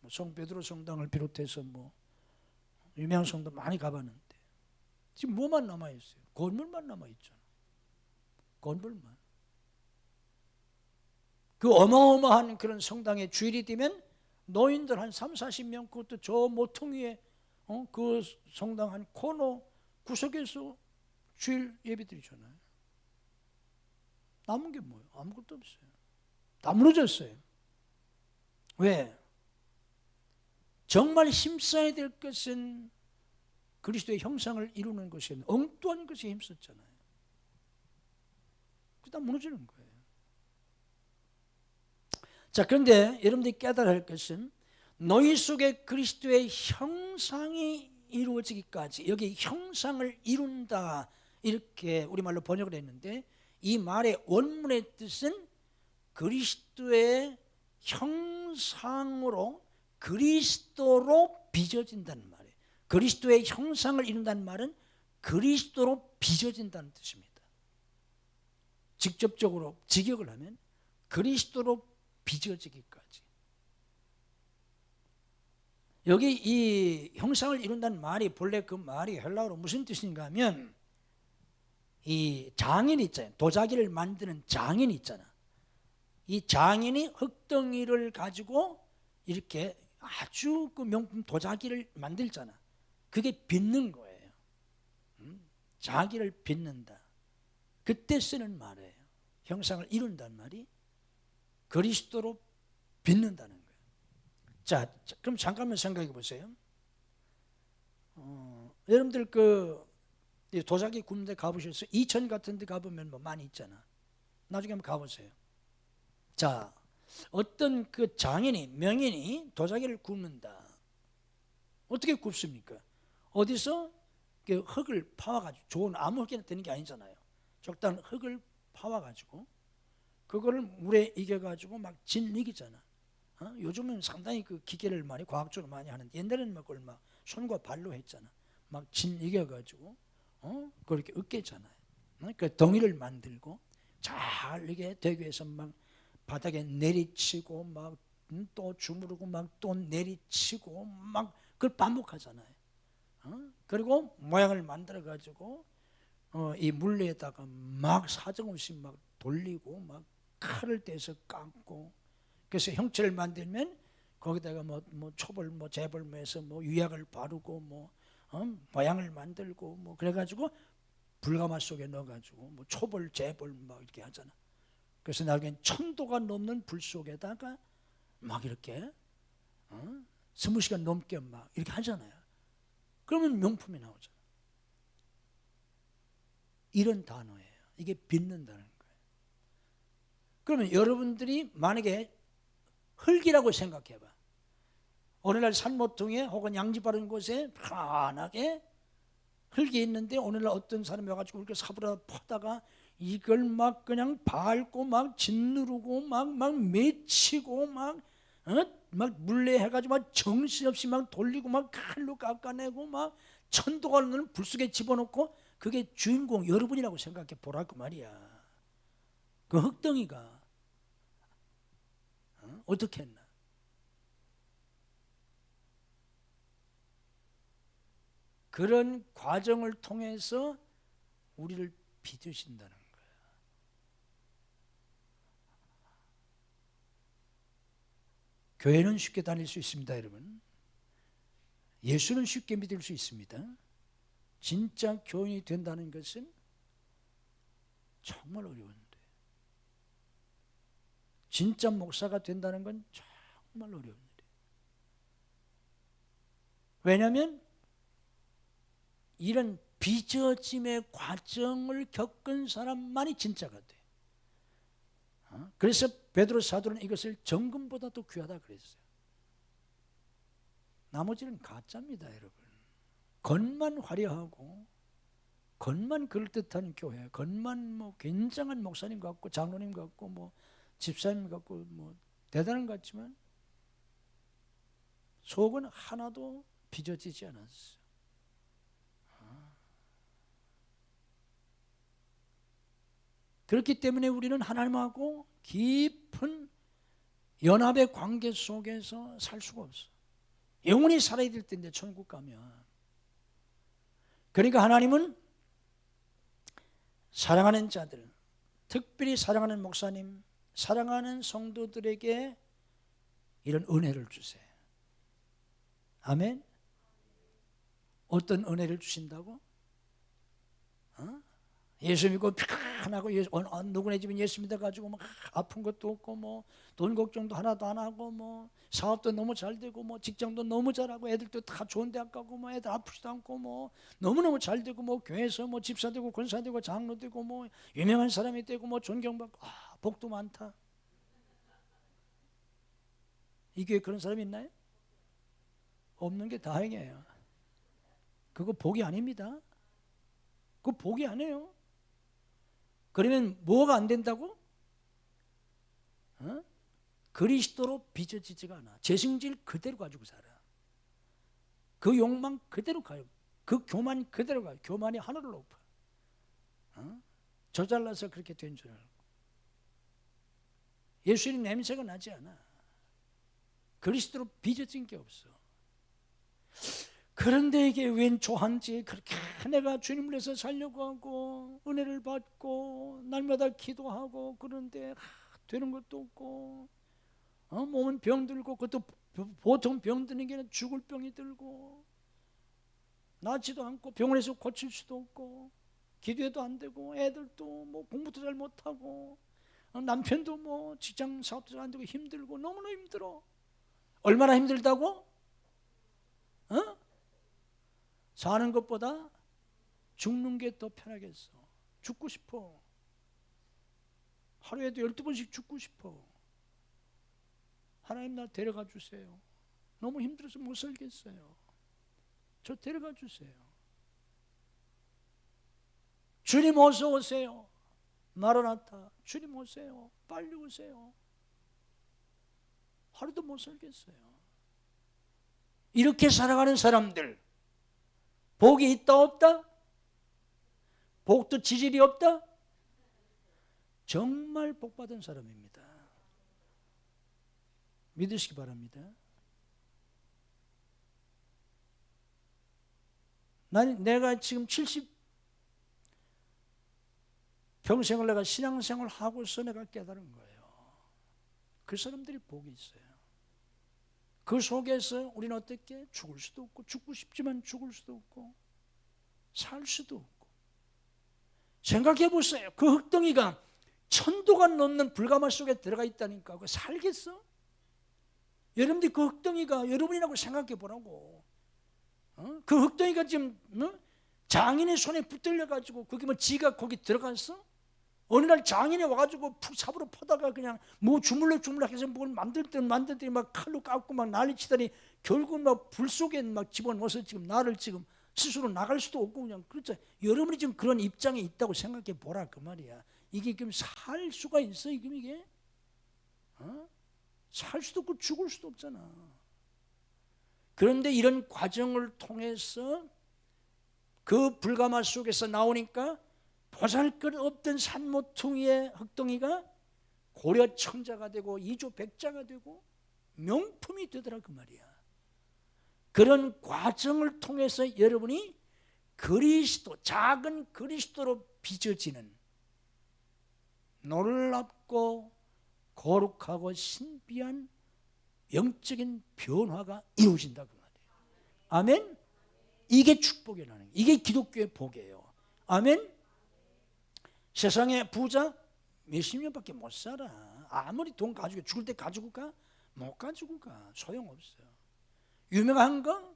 뭐 성베드로 성당을 비롯해서 뭐 유명한 성도 많이 가봤는데 지금 뭐만 남아있어요? 건물만 남아있잖아. 건물만. 그 어마어마한 그런 성당에 주일이 되면 노인들 한 3, 40명 그것도 저 모퉁이에 그 성당 한 코너 구석에서 주일 예배 드리잖아요. 남은 게 뭐예요? 아무것도 없어요. 다 무너졌어요. 왜? 정말 힘써야 될 것은 그리스도의 형상을 이루는 것이 엉뚱한 것에 힘썼잖아요. 그다 무너지는 거예요. 자, 그런데 여러분들이 깨달아야 할 것은 너희 속에 그리스도의 형상이 이루어지기까지, 여기 형상을 이룬다 이렇게 우리말로 번역을 했는데 이 말의 원문의 뜻은 그리스도의 형상을 형상으로 그리스도로 빚어진다는 말이에요. 그리스도의 형상을 이룬다는 말은 그리스도로 빚어진다는 뜻입니다. 직접적으로 직역을 하면 그리스도로 빚어지기까지. 여기 이 형상을 이룬다는 말이 본래 그 말이 헬라어로 무슨 뜻인가 하면 이 장인 있잖아요. 도자기를 만드는 장인 있잖아. 이 장인이 흙덩이를 가지고 이렇게 아주 그 명품 도자기를 만들잖아. 그게 빚는 거예요. 자기를 빚는다. 그때 쓰는 말이에요. 형상을 이룬다는 말이 그리스도로 빚는다는 거예요. 자, 그럼 잠깐만 생각해 보세요. 여러분들 그 도자기 굽는 데 가보셨어요? 이천 같은 데 가보면 뭐 많이 있잖아. 나중에 한번 가보세요. 자, 어떤 그 장인이, 명인이 도자기를 굽는다. 어떻게 굽습니까? 어디서 그 흙을 파와가지고, 좋은 아무 흙이나 되는 게 아니잖아요. 적당한 흙을 파와가지고 그거를 물에 이겨가지고 막 진이기잖아. 요즘은 상당히 그 기계를 많이 과학적으로 많이 하는데 옛날에는 막 그걸 막 손과 발로 했잖아. 막 진이겨가지고 그렇게 으깨잖아요. 그 덩이를 만들고 잘 이게 대교에서 막 바닥에 내리치고 막 또 주무르고 막 또 내리치고 막 그걸 반복하잖아요. 그리고 모양을 만들어 가지고 이 물레에다가 막 사정없이 막 돌리고 막 칼을 떼서 깎고, 그래서 형체를 만들면 거기다가 뭐 촉을 뭐 재벌 해서 뭐 유약을 바르고 뭐 모양을 만들고 뭐 그래가지고 불가마 속에 넣어가지고 뭐 초벌 재벌 막 이렇게 하잖아. 그래서 나중엔 1000도가 넘는 불 속에다가 막 이렇게 20시간 넘게 막 이렇게 하잖아요. 그러면 명품이 나오잖아. 이런 단어예요. 이게 빚는다는 거예요. 그러면 여러분들이 만약에 흙이라고 생각해봐. 오늘날 산모퉁에 혹은 양지 바른 곳에 편하게 흙이 있는데 오늘날 어떤 사람이 와가지고 이렇게 사부라 퍼다가 이걸 막 그냥 밟고 막 짓누르고 막 맺히고 막 물레 해가지고 막 정신없이 막 돌리고 막 칼로 깎아내고 막 1000도가 넘는 불 속에 집어넣고, 그게 주인공 여러분이라고 생각해 보라고 말이야. 그 흙덩이가 어떻게 했나? 그런 과정을 통해서 우리를 빚으신다는 거예요. 교회는 쉽게 다닐 수 있습니다, 여러분. 예수는 쉽게 믿을 수 있습니다. 진짜 교인이 된다는 것은 정말 어려운데, 진짜 목사가 된다는 건 정말 어려운 일이에요. 왜냐하면 이런 빚어짐의 과정을 겪은 사람만이 진짜가 돼. 그래서 베드로 사도는 이것을 정금보다도 귀하다 그랬어요. 나머지는 가짜입니다, 여러분. 겉만 화려하고 겉만 그럴듯한 교회, 겉만 뭐 굉장한 목사님 같고 장로님 같고 뭐 집사님 같고 뭐 대단한 것 같지만 속은 하나도 빚어지지 않았어요. 그렇기 때문에 우리는 하나님하고 깊은 연합의 관계 속에서 살 수가 없어. 영원히 살아야 될 텐데 천국 가면. 그러니까 하나님은 사랑하는 자들, 특별히 사랑하는 목사님, 사랑하는 성도들에게 이런 은혜를 주세요. 아멘. 어떤 은혜를 주신다고? 예수 믿고 편하고 누구네 집은 예수 믿어가지고 막 아픈 것도 없고 뭐 돈 걱정도 하나도 안 하고 뭐 사업도 너무 잘 되고 뭐 직장도 너무 잘하고 애들도 다 좋은 대학 가고 뭐 애들 아프지도 않고 뭐 너무너무 잘 되고 뭐 교회에서 뭐 집사 되고 권사 되고 장로 되고 뭐 유명한 사람이 되고 뭐 존경받고 복도 많다. 이 교회에 그런 사람이 있나요? 없는 게 다행이에요. 그거 복이 아닙니다. 그거 복이 아니에요. 그러면 뭐가 안 된다고? 그리스도로 빚어지지가 않아. 재성질 그대로 가지고 살아. 그 욕망 그대로 가요. 그 교만 그대로 가요. 교만이 하늘을 높아. 저 잘나서 그렇게 된 줄 알고. 예수님 냄새가 나지 않아. 그리스도로 빚어진 게 없어. 그런데 이게 웬 조한지 그렇게 내가 주님을 위해서 살려고 하고 은혜를 받고 날마다 기도하고 그런데 되는 것도 없고 몸은 병들고 그것도 보통 병드는 게 아니라 죽을 병이 들고 낫지도 않고 병원에서 고칠 수도 없고 기도해도 안 되고 애들도 뭐 공부도 잘 못하고 남편도 뭐 직장 사업도 잘 안 되고 힘들고 너무나 힘들어. 얼마나 힘들다고? 사는 것보다 죽는 게 더 편하겠어. 죽고 싶어. 하루에도 12번씩 죽고 싶어. 하나님 나 데려가 주세요. 너무 힘들어서 못 살겠어요. 저 데려가 주세요. 주님 어서 오세요. 마라나타. 주님 오세요. 빨리 오세요. 하루도 못 살겠어요. 이렇게 살아가는 사람들 복이 있다 없다? 복도 지질이 없다? 정말 복받은 사람입니다. 믿으시기 바랍니다. 내가 지금 평생을 내가 신앙생활 하고서 내가 깨달은 거예요. 그 사람들이 복이 있어요. 그 속에서 우리는 어떻게 죽을 수도 없고 죽고 싶지만 죽을 수도 없고 살 수도 없고. 생각해 보세요. 그 흙덩이가 천도가 넘는 불가마 속에 들어가 있다니까. 그거 살겠어? 여러분들이 그 흙덩이가 여러분이라고 생각해 보라고. 그 흙덩이가 지금 장인의 손에 붙들려 가지고 그게 뭐 지가 거기 들어갔어? 어느 날 장인이 와가지고 푹 삽으로 퍼다가 그냥 뭐 주물럭주물럭 해서 뭘 만들더니 막 칼로 깎고 막 난리치더니 결국 막 불 속에 막 집어넣어서 지금 나를 지금 스스로 나갈 수도 없고 그냥 그렇죠. 여러분이 지금 그런 입장에 있다고 생각해 보라 그 말이야. 이게 지금 살 수가 있어 이게? 살 수도 없고 죽을 수도 없잖아. 그런데 이런 과정을 통해서 그 불가마 속에서 나오니까 보잘것 없던 산모퉁이의 흙덩이가 고려 청자가 되고 이조 백자가 되고 명품이 되더라 그 말이야. 그런 과정을 통해서 여러분이 그리스도, 작은 그리스도로 빚어지는 놀랍고 거룩하고 신비한 영적인 변화가 이루어진다 그 말이에요. 아멘. 이게 축복이라는 거예요. 이게 기독교의 복이에요. 아멘. 세상에 부자 몇십 년밖에 못 살아. 아무리 돈 가지고 죽을 때 가지고 가? 못 가지고 가. 소용없어요. 유명한 거?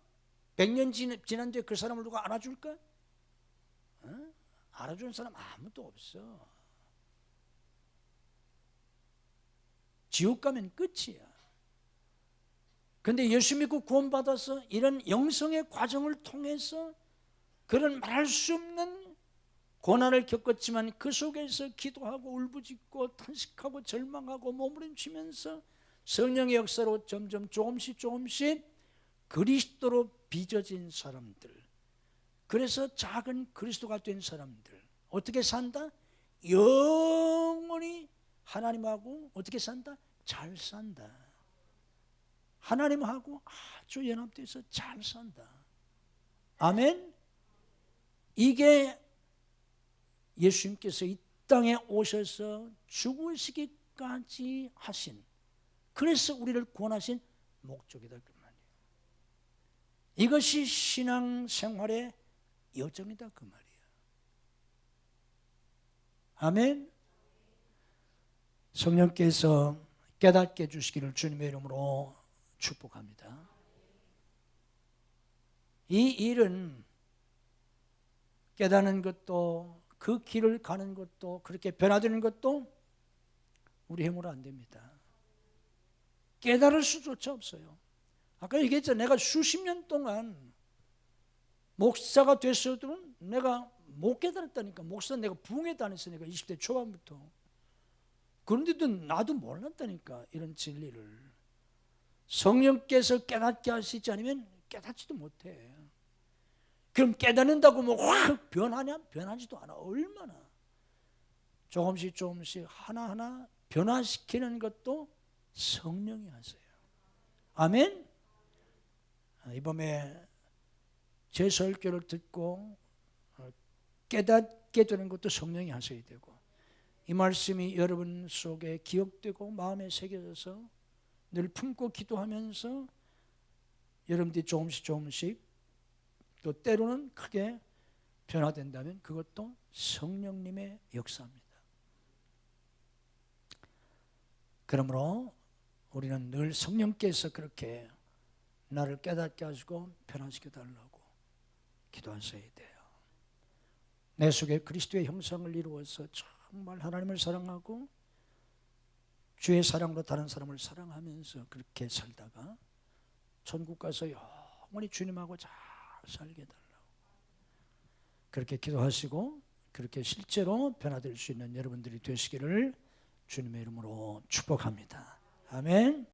100년 지난 뒤에 그 사람을 누가 알아줄까? 알아주는 사람 아무도 없어. 지옥 가면 끝이야. 근데 예수 믿고 구원받아서 이런 영성의 과정을 통해서 그런 말할 수 없는 고난을 겪었지만 그 속에서 기도하고 울부짖고 탄식하고 절망하고 몸부림치면서 성령의 역사로 점점 조금씩 그리스도로 빚어진 사람들, 그래서 작은 그리스도가 된 사람들 어떻게 산다? 영원히 하나님하고 어떻게 산다? 잘 산다. 하나님하고 아주 연합돼서 잘 산다. 아멘. 이게 예수님께서 이 땅에 오셔서 죽으시기까지 하신, 그래서 우리를 구원하신 목적이다 그 말이에요. 이것이 신앙생활의 여정이다 그 말이에요. 아멘. 성령께서 깨닫게 해주시기를 주님의 이름으로 축복합니다. 이 일은 깨닫는 것도 그 길을 가는 것도 그렇게 변화되는 것도 우리 힘으로 안 됩니다. 깨달을 수조차 없어요. 아까 얘기했죠. 내가 수십 년 동안 목사가 됐어도 내가 못 깨달았다니까. 목사 내가 부흥회 다녔으니까 20대 초반부터. 그런데도 나도 몰랐다니까, 이런 진리를. 성령께서 깨닫게 하시지 않으면 깨닫지도 못해. 그럼 깨닫는다고 뭐 확 변하냐? 변하지도 않아. 얼마나 조금씩 조금씩 하나하나 변화시키는 것도 성령이 하세요. 아멘. 이 밤에 제 설교를 듣고 깨닫게 되는 것도 성령이 하셔야 되고, 이 말씀이 여러분 속에 기억되고 마음에 새겨져서 늘 품고 기도하면서 여러분들이 조금씩 조금씩 또 때로는 크게 변화된다면 그것도 성령님의 역사입니다. 그러므로 우리는 늘 성령께서 그렇게 나를 깨닫게 하시고 변화시켜 달라고 기도하셔야 돼요. 내 속에 그리스도의 형상을 이루어서 정말 하나님을 사랑하고 주의 사랑으로 다른 사람을 사랑하면서 그렇게 살다가 천국 가서 영원히 주님하고 잘 살게 달라고 그렇게 기도하시고, 그렇게 실제로 변화될 수 있는 여러분들이 되시기를 주님의 이름으로 축복합니다. 아멘.